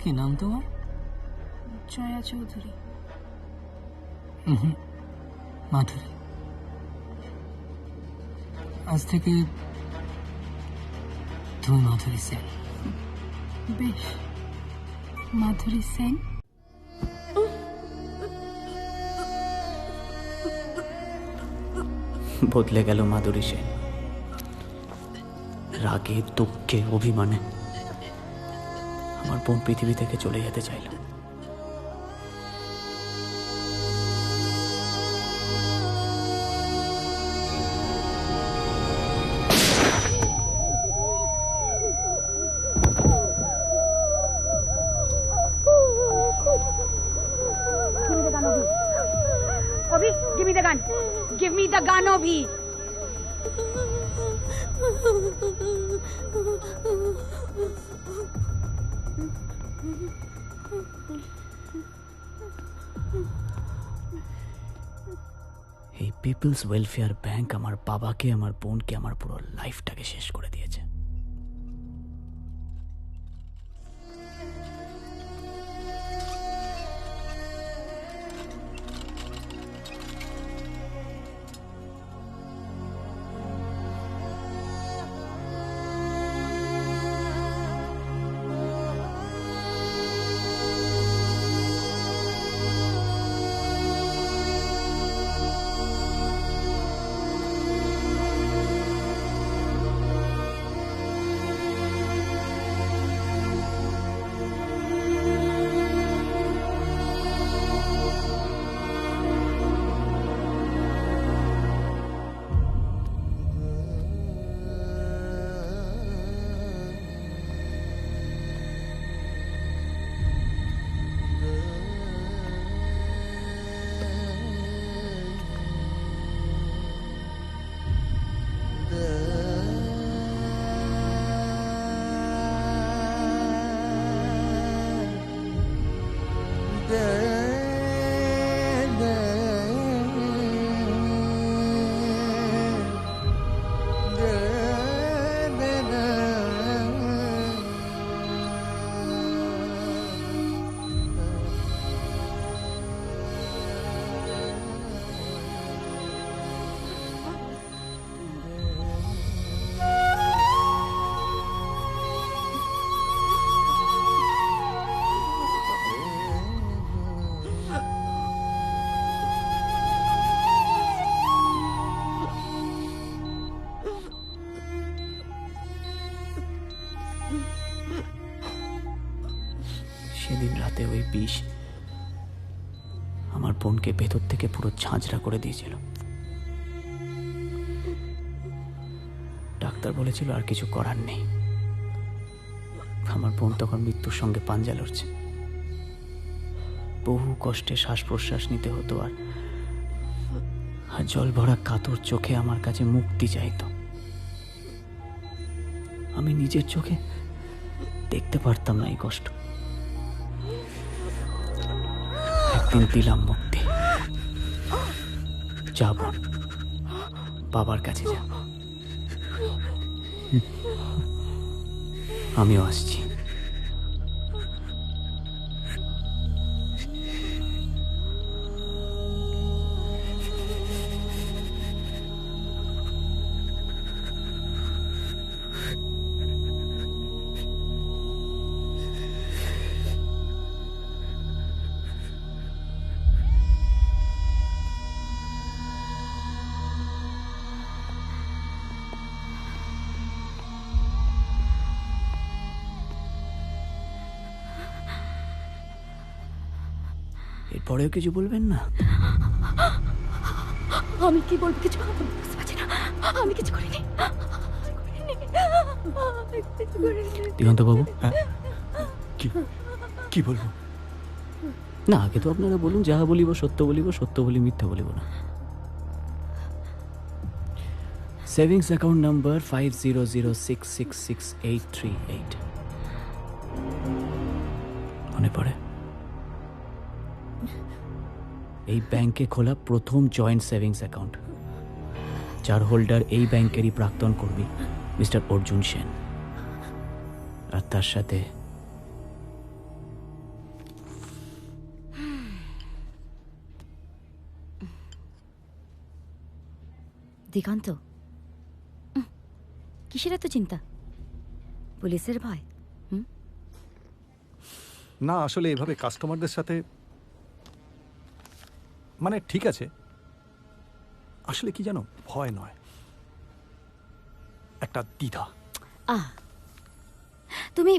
কি নাম তোমার? জয়া চৌধুরী। মাধুরী। আজ থেকে তুমি মাধুরী সেন। বেশ, মাধুরী সেন। বদলে গেল মাধুরী সেন। রাগে, দুঃখে, অভিমানে আমার বোন পৃথিবী থেকে চলে যেতে চাইল। Obi, give me the gun. Give me the gun, Obi. এই পিপলস ওয়েলফেয়ার ব্যাংক আমার বাবাকে, আমার বোনকে, আমার পুরো লাইফটাকে শেষ করে দিয়েছে। সেদিন রাতে ওই বিষ আমার বোনকে ভেতর থেকে পুরো ঝাঁঝরা করে দিয়েছিল। ডাক্তার বলেছিল আর কিছু করার নেই। আমার বোন তখন মৃত্যুর সঙ্গে পাঞ্জা লড়ছে। বহু কষ্টে শ্বাস প্রশ্বাস নিতে হতো, আর জল ভরা কাতর চোখে আমার কাছে মুক্তি চাইতো। আমি নিজের চোখে দেখতে পারতাম না এই কষ্ট। একদিন দিলাম মুক্তি। যাব, বাবার কাছে যা। আমিও আসছি। এরপরেও কিছু বলবেন না? আমি কি বলবো কিছু বুঝতে পারছি না। আমি কিছু করিনি। দিগন্তবাবু, কি বলবো? না, আগে তো আপনারা বলুন, যাহা বলিব সত্য বলিব, সত্য বলি মিথ্যা বলিব না। সেভিংস অ্যাকাউন্ট নাম্বার 5006666838 মনে পড়ে? এই ব্যাংকে খোলা প্রথম জয়েন্ট সেভিংস অ্যাকাউন্ট, যার হোল্ডার এই ব্যাংকেরই প্রাক্তন কর্মী মিস্টার অর্জুন সেন, আর তার সাথে দিগন্ত, কিসের এত চিন্তা? পুলিশের ভয়? না আসলে এভাবে কাস্টমারদের সাথে মানে ঠিক আছে, আসলে কি জানো, ভয় নয়, একটা দ্বিধা। তুমি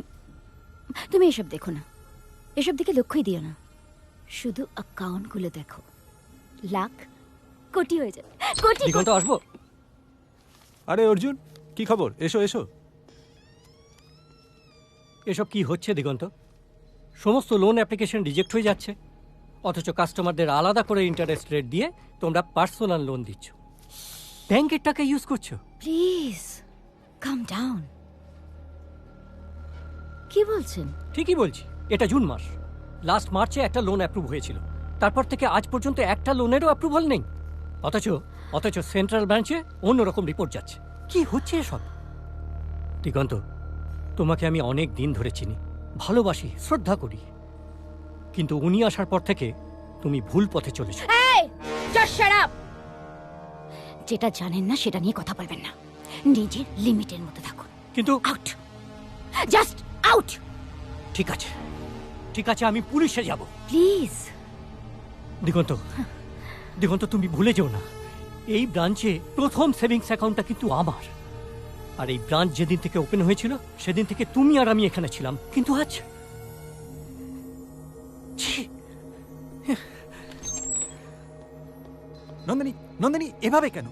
তুমি এসব দেখো না, এসব দিকে লক্ষ্যই দিও না, শুধু অ্যাকাউন্টগুলো দেখো। লাখ কোটি হয়ে যাবে, কোটি। দিগন্ত আসবো? আরে অর্জুন, কি খবর? এসো এসো। এসব কি হচ্ছে দিগন্ত? সমস্ত লোন অ্যাপ্লিকেশন রিজেক্ট হয়ে যাচ্ছে, অথচ কাস্টমারদের আলাদা করে ইন্টারেস্ট রেট দিয়ে তোমরা পার্সোনাল লোন দিচ্ছ, ব্যাংকের টাকা ইউজ করছো। Please calm down. কি বলছেন? ঠিকই বলছি, এটা জুন মাস, লাস্ট মার্চে একটা লোন অ্যাপ্রুভ হয়েছিল, তারপর থেকে আজ পর্যন্ত একটা লোনেরও অ্যাপ্রুভাল নেই। অথচ সেন্ট্রাল ব্রাঞ্চে অন্যরকম রিপোর্ট যাচ্ছে। কি হচ্ছে এসব? দিগন্ত, তোমাকে আমি অনেক দিন ধরে চিনি, ভালোবাসি, শ্রদ্ধা করি, কিন্তু উনি আসার পর থেকে তুমি ভুল পথে চলেছো। যেটা জানেন না সেটা নিয়ে কথা বলবেন না, নিজের লিমিটের মধ্যে থাকুন। কিন্তু আউট, জাস্ট আউট। ঠিক আছে, ঠিক আছে, আমি পুলিশে যাব। প্লিজ। দিগন্ত, তুমি ভুলে যেও না, এই ব্রাঞ্চে প্রথম সেভিংস অ্যাকাউন্টটা কিন্তু আমার, আর এই ব্রাঞ্চ যেদিন থেকে ওপেন হয়েছিল সেদিন থেকে তুমি আর আমি এখানে ছিলাম, কিন্তু আজ নন্দিনী, নন্দিনী, এভাবে কেন?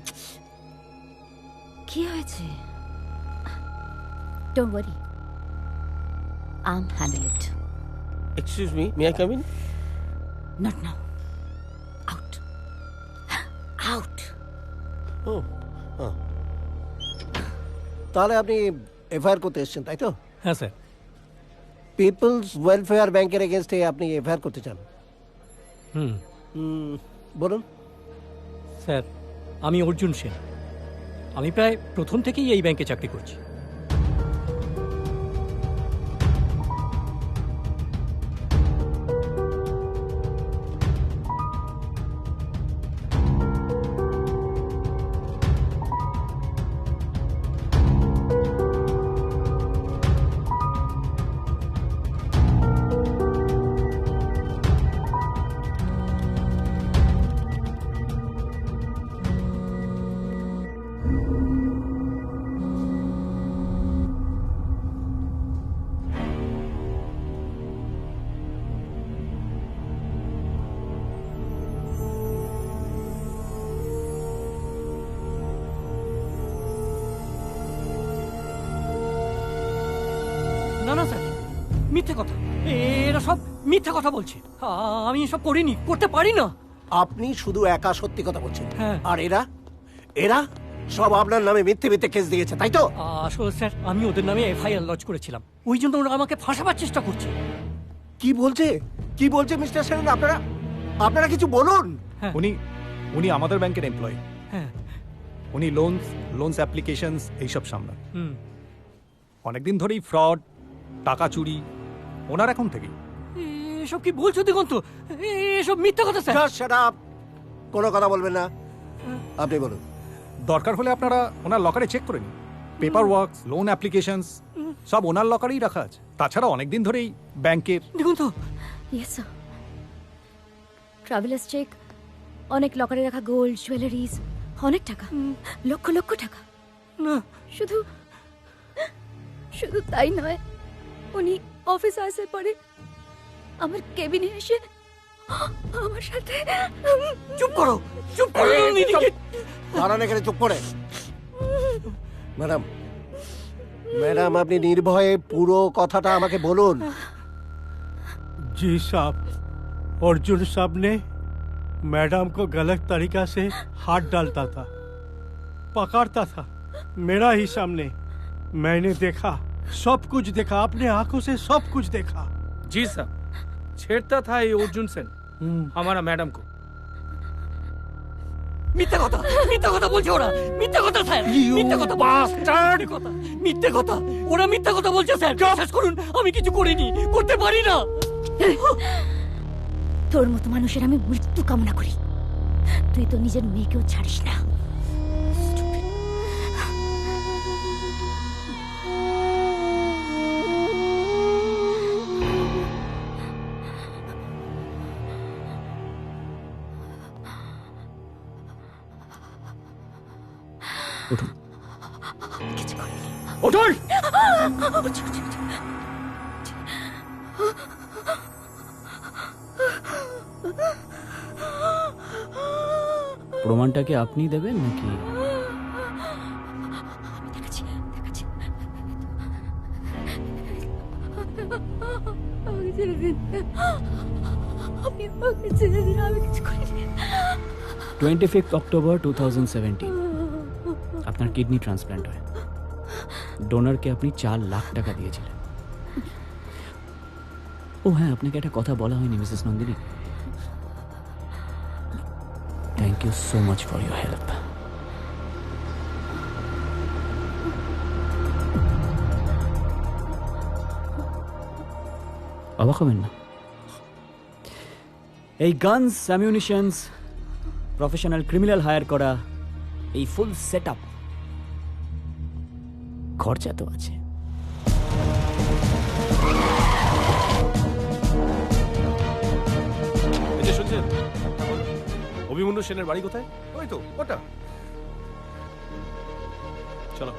কি হয়েছে? Don't worry, I handle it. Excuse me, may I come in? Not now, out, out. ও, তাহলে আপনি এফআইআর করতে এসেছেন, তাই তো? হ্যাঁ স্যার। পিপলস ওয়েলফেয়ার ব্যাংকের এগেনস্টে আপনি এফআইআর করতে চান? বলুন। স্যার, আমি অর্জুন সেন, আমি প্রায় প্রথম থেকেই এই ব্যাংকে চাকরি করছি। না না স্যার, মিথ্যে কথা, এরা সব মিথ্যে কথা বলছে, আমি এসব করিনি, করতে পারি না। আপনি শুধু একা সত্যি কথা বলছেন, হ্যাঁ। আর এরা এরা সব আপনার নামে মিথ্যে মিথ্যে কেস দিয়েছে, তাই তো? আসলে স্যার, আমি ওদের নামে এফআইআর লজ করেছিলাম, ওই জন্য ওরা আমাকে ফাঁসাবার চেষ্টা করছে। কি বলছে, কি বলছে মিস্টার সেন? আপনারা কিছু বলুন। উনি আমাদের ব্যাংকের এমপ্লয়ি, হ্যাঁ। উনি লোনস অ্যাপ্লিকেশনস এইসব সামলান। অনেকদিন ধরেই ফ্রড, টাকা চুরি ওনার এখন থেকেই। এসব কি বলছো দিগন্ত? এসব মিথ্যা কথা স্যার। জাস্ট শাট আপ, কোনো কথা বলবেন না, আপনি বলুন। দরকার হলে আপনারা ওনার লকারে চেক করে নিন, পেপার ওয়ার্কস, লোন অ্যাপ্লিকেশনস সব ওনার লকারেই রাখা আছে। তাছাড়া অনেকদিন ধরেই ব্যাংকের দিগন্ত। ইয়েস স্যার, ট্রাভেলার্স চেক, অনেক লকারে রাখা গোল্ড, জুয়েলারিজ, অনেক টাকা, লক্ষ লক্ষ টাকা। না, শুধু তাই নয়, উনি অফিস আসার পরে আমার কেবিনে এসে আমার সাথে। চুপ করো, চুপ করো, দাঁড়ান এখানে, চুপ করে। ম্যাডাম আপনি নির্ভয়ে পুরো কথাটা আমাকে বলুন। जी साहब, अर्जुन साहब ने मैडम को गलत तरीका से हाथ डालता था, पकड़ता था मेरा ही सामने। मैंने देखा, सब कुछ देखा, अपने आंखों से सब कुछ देखा। जी साहब, छेड़ता था ये अर्जुन सेन हमारा मैडम को। মিথ্যে কথা, মিথ্যে কথা বলছে ওরা, মিথ্যে কথা স্যার, মিথ্যে কথা, বাস্টার্ড কথা, মিথ্যে কথা, ওরা মিথ্যে কথা বলছে স্যার, বিশ্বাস করুন, আমি কিছু করিনি, করতে পারি না। তোর মতো মানুষের আমি মৃত্যু কামনা করি, তুই তো নিজের মেয়েকেও ছাড়িস না। ওঠুন! প্রমাণটাকে আপনি দেবেন নাকি? আমাকে ছেড়ে দিন, আপনি আমাকে ছেড়ে দিন, আমি কিছু করিনি। 25 অক্টোবর 2017 আপনার কিডনি ট্রান্সপ্ল্যান্ট হয়। ডোনারকে আপনি 4 লাখ টাকা দিয়েছিলেন। ও হ্যাঁ, আপনাকে একটা কথা বলা হয়নি Mrs Nandini. Thank you so much for your help. অবাক হবেন না, এই guns, ammunitions, professional criminal hire করা, এই ফুল সেট আপ খরচা তো আছে। এই যে শুনছেন, অভিমন্যু সেনের বাড়ি কোথায়? ওই তো ওটা। চলো।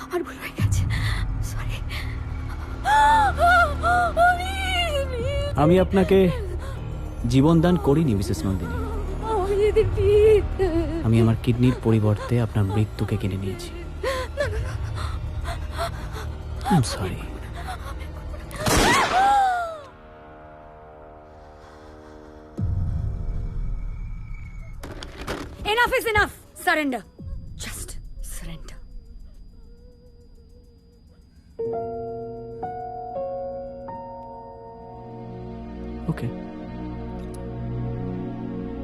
আমার ভুল হয়ে গেছে, সরি। আমি আপনাকে জীবন দান করিনি মিসেস নন্দিনী। আমি আমার কিডনির পরিবর্তে আপনার মৃত্যুকে কিনে নিয়েছি। I am sorry. Enough is enough. Surrender. Just surrender. Okay.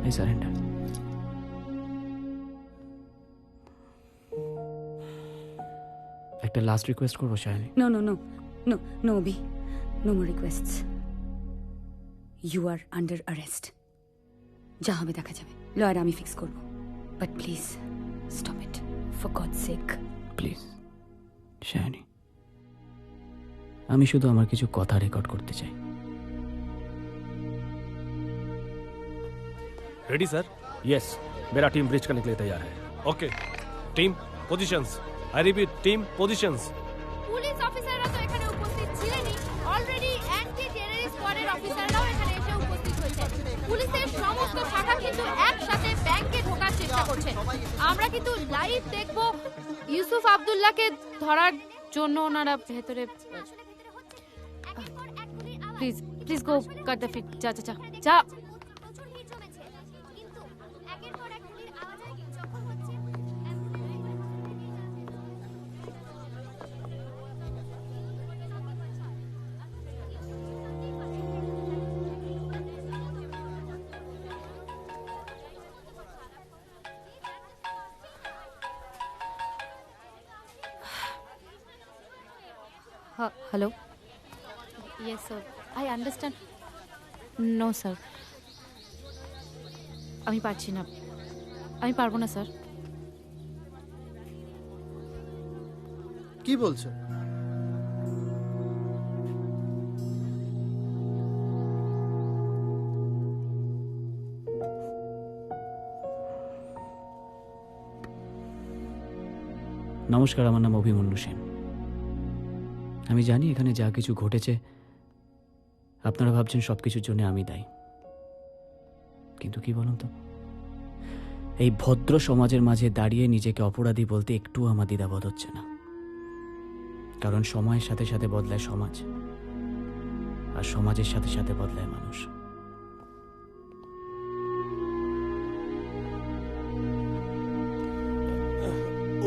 I surrender. একটা লাস্ট রিকোয়েস্ট করবো Shayoni. No, no, no. No, no, Obi. No more requests. You are under arrest. যা হবে দেখা যাবে, লয়ার আমি ফিক্স করব। But please stop it, for god's sake. Please Shayani, আমি শুধু আমার কিছু কথা রেকর্ড করতে চাই। Ready sir? यस, मेरा टीम ब्रिज करने के लिए तैयार है। Okay, team positions. I repeat, team positions. Police অফিসাররা তো এখানে উপস্থিত ছিলেনই, অলরেডি অ্যান্টি টেররিস্ট স্কোয়াডের অফিসাররাও এখানে এসে উপস্থিত হয়েছে। পুলিশের সমস্ত শাখা কিন্তু একসাথে ব্যাংকে ঢোকার চেষ্টা করছে। আমরা কিন্তু লাইভ দেখব ইউসুফ আব্দুল্লাহকে ধরার জন্য ওনারা ভেতরে। Please please go cut the feed. যা যা যা যা। Hello yes sir I understand no sir আমি পারছি না, আমি পারবো না স্যার। কি বলছো? নমস্কার, আমার নাম অভিমন্যু সেন। আমি জানি এখানে যা কিছু ঘটেছে আপনারা ভাবছেন সব কিছুর জন্য আমি দায়ী, কিন্তু কি বলুন তো, এই ভদ্র সমাজের মাঝে দাঁড়িয়ে নিজেকে অপরাধী বলতে একটু আমার দ্বিধাবোধ হচ্ছে না। কারণ সময়ের সাথে সাথে বদলায় সমাজ, আর সমাজের সাথে সাথে বদলায় মানুষ।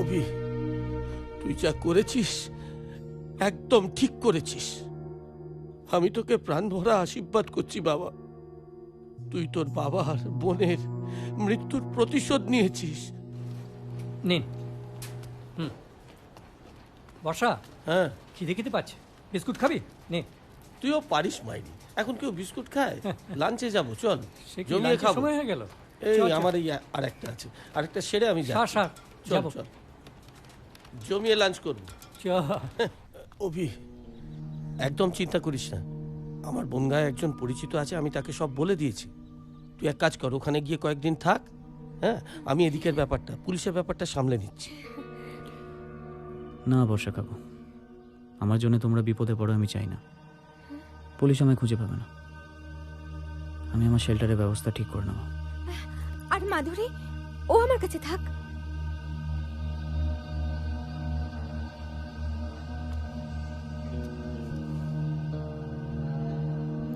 অভি, তুই যা করেছিস একদম ঠিক করেছিস। আমি তোকে প্রাণ ভরা আশীর্বাদ করছি বাবা। তুই তোর বাবার বোনের মৃত্যুর প্রতিশোধ নিয়েছিস। নিন। বর্ষা, হ্যাঁ খিদে খেতে পাচ্ছে, বিস্কুট খাবি? নে। তুইও পারিস মাইরি, এখন কেউ বিস্কুট খায়? লাঞ্চে যাবো, চল সে কি জমিয়ে লাঞ্চের খাবো। সময় হয়ে গেল? এই চল, চল। আমার এই আরেকটা আছে, আরেকটা সেরে আমি যাচ্ছি। সার, চল যাবো। চল, জমিয়ে লাঞ্চ করবো। অভি, একদম চিন্তা করিস না, আমার বনগায় একজন পরিচিত আছে, আমি তাকে সব বলে দিয়েছি। তুই এক কাজ কর, ওখানে গিয়ে কয়েকদিন থাক। হ্যাঁ, আমি এদিকের ব্যাপারটা, পুলিশের ব্যাপারটা সামলে নিচ্ছি। না বর্ষা কাকু, আমার জন্য তোমরা বিপদে পড়ো আমি চাই না। পুলিশ আমায় খুঁজে পাবে না, আমি আমার শেল্টারের ব্যবস্থা ঠিক করে নেব। আর মাধুরী, ও আমার কাছে থাক।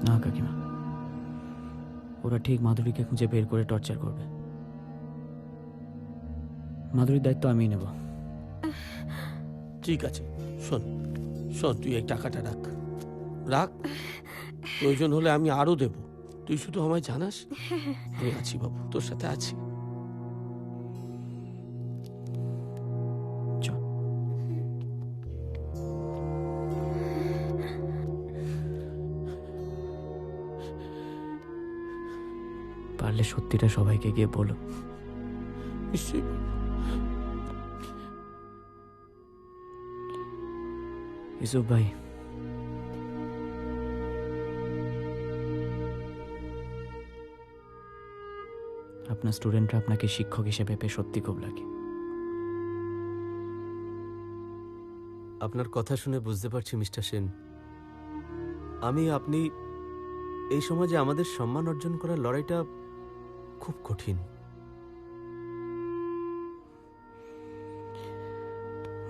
না কাকিমা, ওরা ঠিক মাধুরীকে খুঁজে বের করে টর্চার করবে। মাধুরীর দায়িত্ব আমিই নেব। ঠিক আছে, শোন শোন, তুই এই টাকাটা রাখ, রাখ, প্রয়োজন হলে আমি আরো দেব। তুই শুধু আমায় জানাস, আমি আছি বাবু, তোর সাথে আছি। পারলে সত্যিটা সবাইকে গিয়ে বলো। নিশ্চয়ই। ইউসুফ ভাই, আপনার স্টুডেন্টরা আপনাকে শিক্ষক হিসেবে পেয়ে সত্যি খুব লাগে। আপনার কথা শুনে বুঝতে পারছি মিস্টার সেন, আপনি এই সমাজে আমাদের সম্মান অর্জন করার লড়াইটা খুব কঠিন।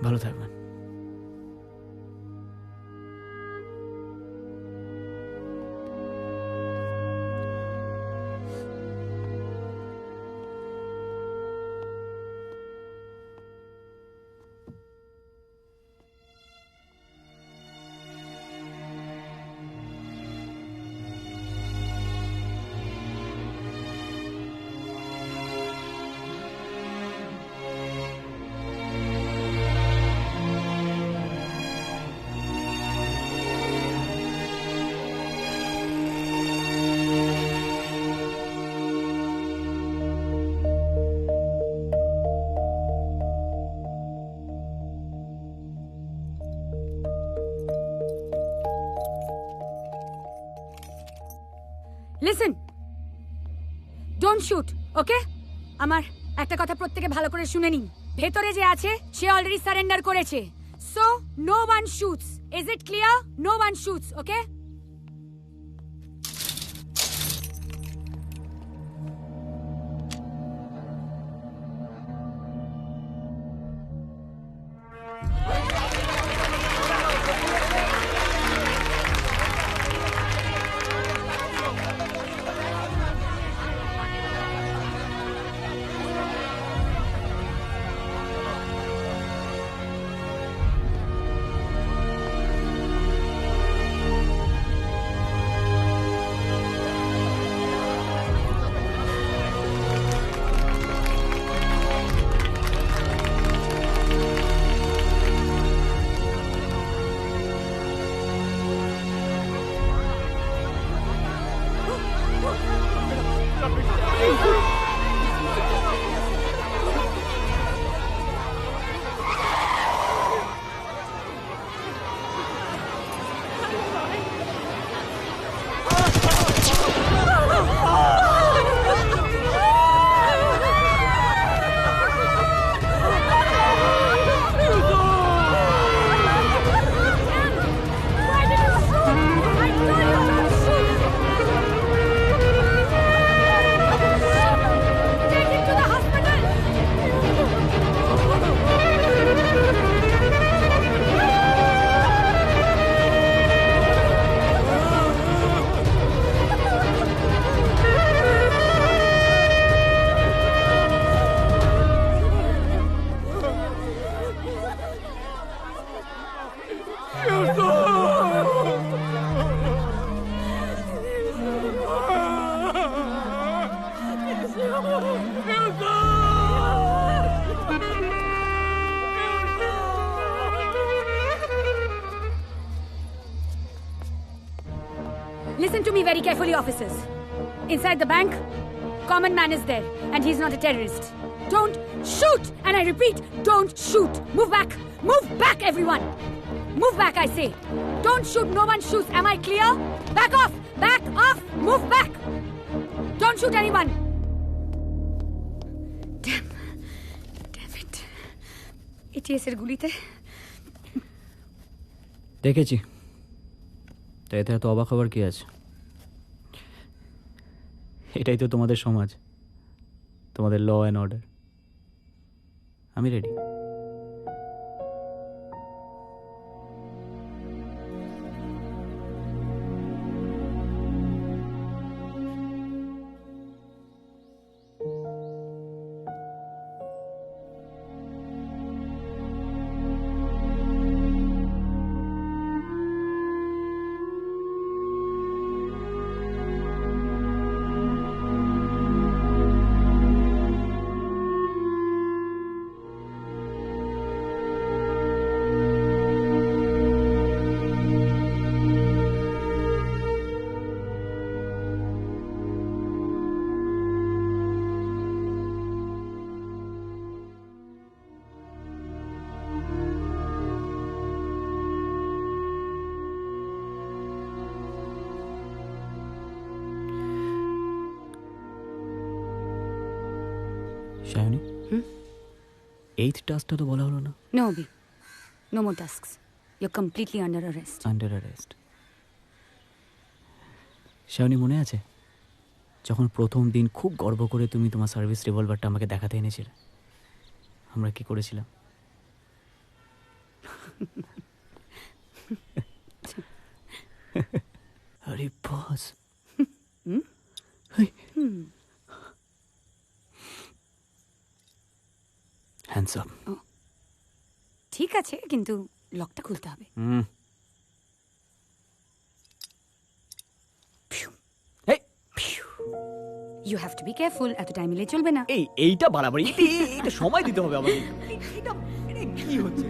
ভালো থাকবেন। লিসেন, ডোন্ট শুট, ওকে? আমার একটা কথা প্রত্যেকে ভালো করে শুনে নিন। ভেতরে যে আছে সে অলরেডি সারেন্ডার করেছে, so no one shoots. Is it clear? No one shoots, okay? Listen to me very carefully, officers. Inside the bank, common man is there, and he's not a terrorist. Don't shoot! And I repeat, don't shoot! Move back! Move back, everyone! Move back, I say! Don't shoot, no one shoots. Am I clear? Back off! Back off! Move back! Don't shoot anyone! Damn it. ATS এর গুলিতে দেখেছি, তো এতে এত অবাক হবার কি আছে? এটাই তো তোমাদের সমাজ, তোমাদের ল অ্যান্ড অর্ডার। আমি রেডি। সায়নী, 8th টাস্কটা তো বলা হলো না। No, Abhi. No more tasks. You're completely under arrest. Under arrest. Sayani, মনে আছে যখন প্রথম দিন খুব গর্ব করে তুমি তোমার সার্ভিস রিভলভারটা আমাকে দেখাতে এনেছিলে? আমরা কি করেছিলাম? আরে বস, হ্যান্ডস আপ। ঠিক আছে, কিন্তু লকটা খুলতে হবে। You have to be careful. এত টাইম মিলে চলবে না। এইটা বাড়াবাড়ি, এটা সময় দিতে হবে আমাকে। এটা কি হচ্ছে?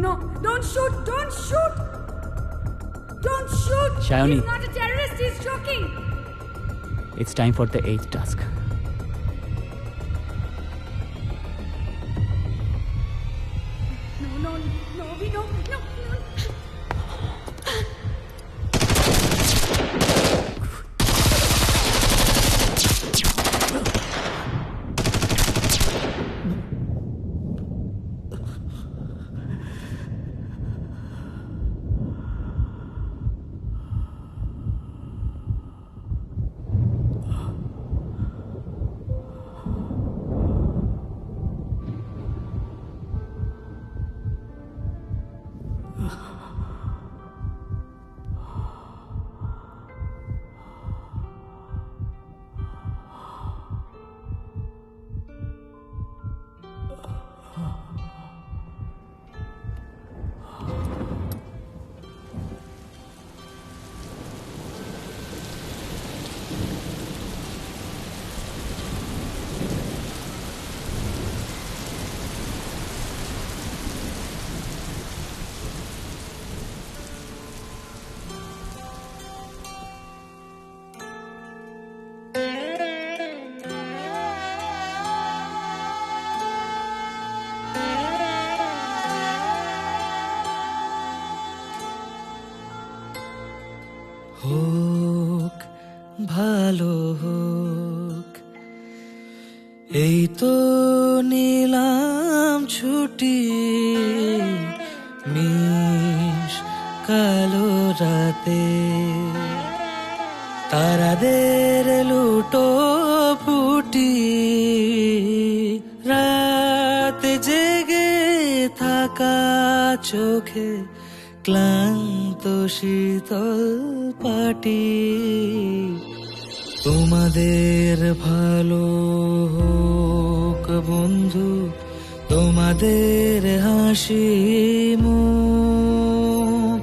No. Don't shoot. Don't shoot. Shayoni. He's not a terrorist. He's joking. It's time for the 8th task. No, Abhi, no. হোক ভালো হোক, এই তো নিলাম ছুটি, মিশ কালো রাতে তারাদের লুটো ফুটি, রাত জেগে থাকা চোখে ক্লান্ত শীতল পাটি, তোমাদের ভালো হোক বন্ধু, তোমাদের হাসি মুখ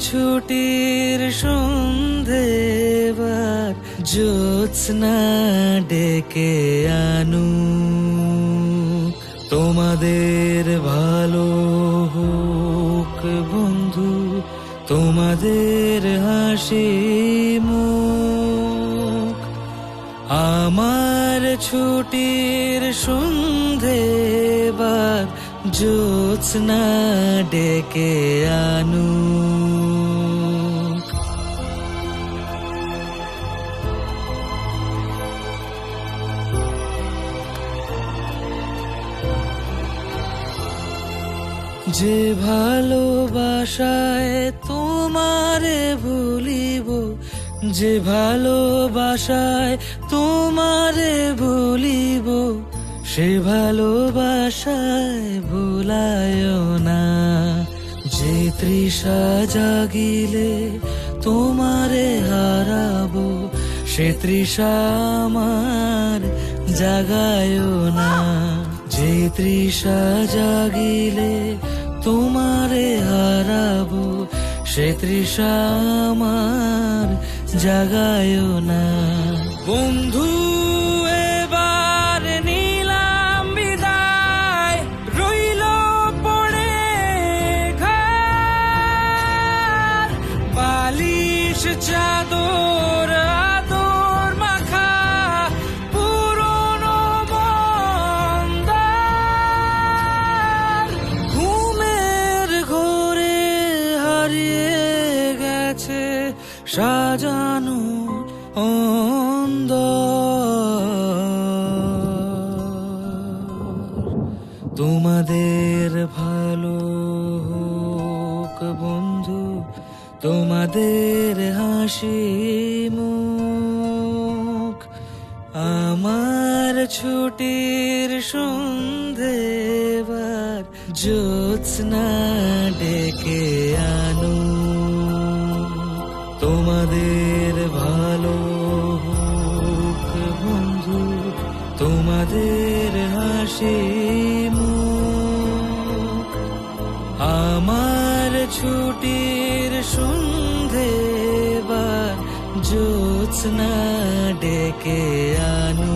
ছুটির সন্ধেবার জ্যোৎস্না ডেকে আনু তোমাদের ভালো হোক বন্ধু তোমাদের হাসি মুখ আমার ছুটির সন্ধেবার জ্যোৎস্না ডেকে আনু যে ভালোবাসায় তোমারে ভুলিব যে ভালোবাসায় তোমারে ভুলিব সে ভালোবাসায় ভুলায় না যে তৃষা জাগিলে তোমারে হারাবো সে তৃষা আমার জাগায় না যে তৃষা জাগিলে তোমারে হারাবো সে তৃষা আমার জাগায় না বন্ধু এবার নিলাম বিদায় রইল পড়ে ঘর বালিশ চাদর আদর মাখা পুরনো বন্দার ঘুমের ঘোরে হারিয়ে গেছে সাজানো তোমাদের ভালো হোক বন্ধু তোমাদের হাসি মুখ আমার ছুটির সন্ধেবার জ্যোৎস্না ডেকে আনু তোমাদের ভালো হোক বন্ধু তোমাদের হাসি মুখ আমার ছুটির সন্ধেবার জ্যোৎস্না ডেকে আনু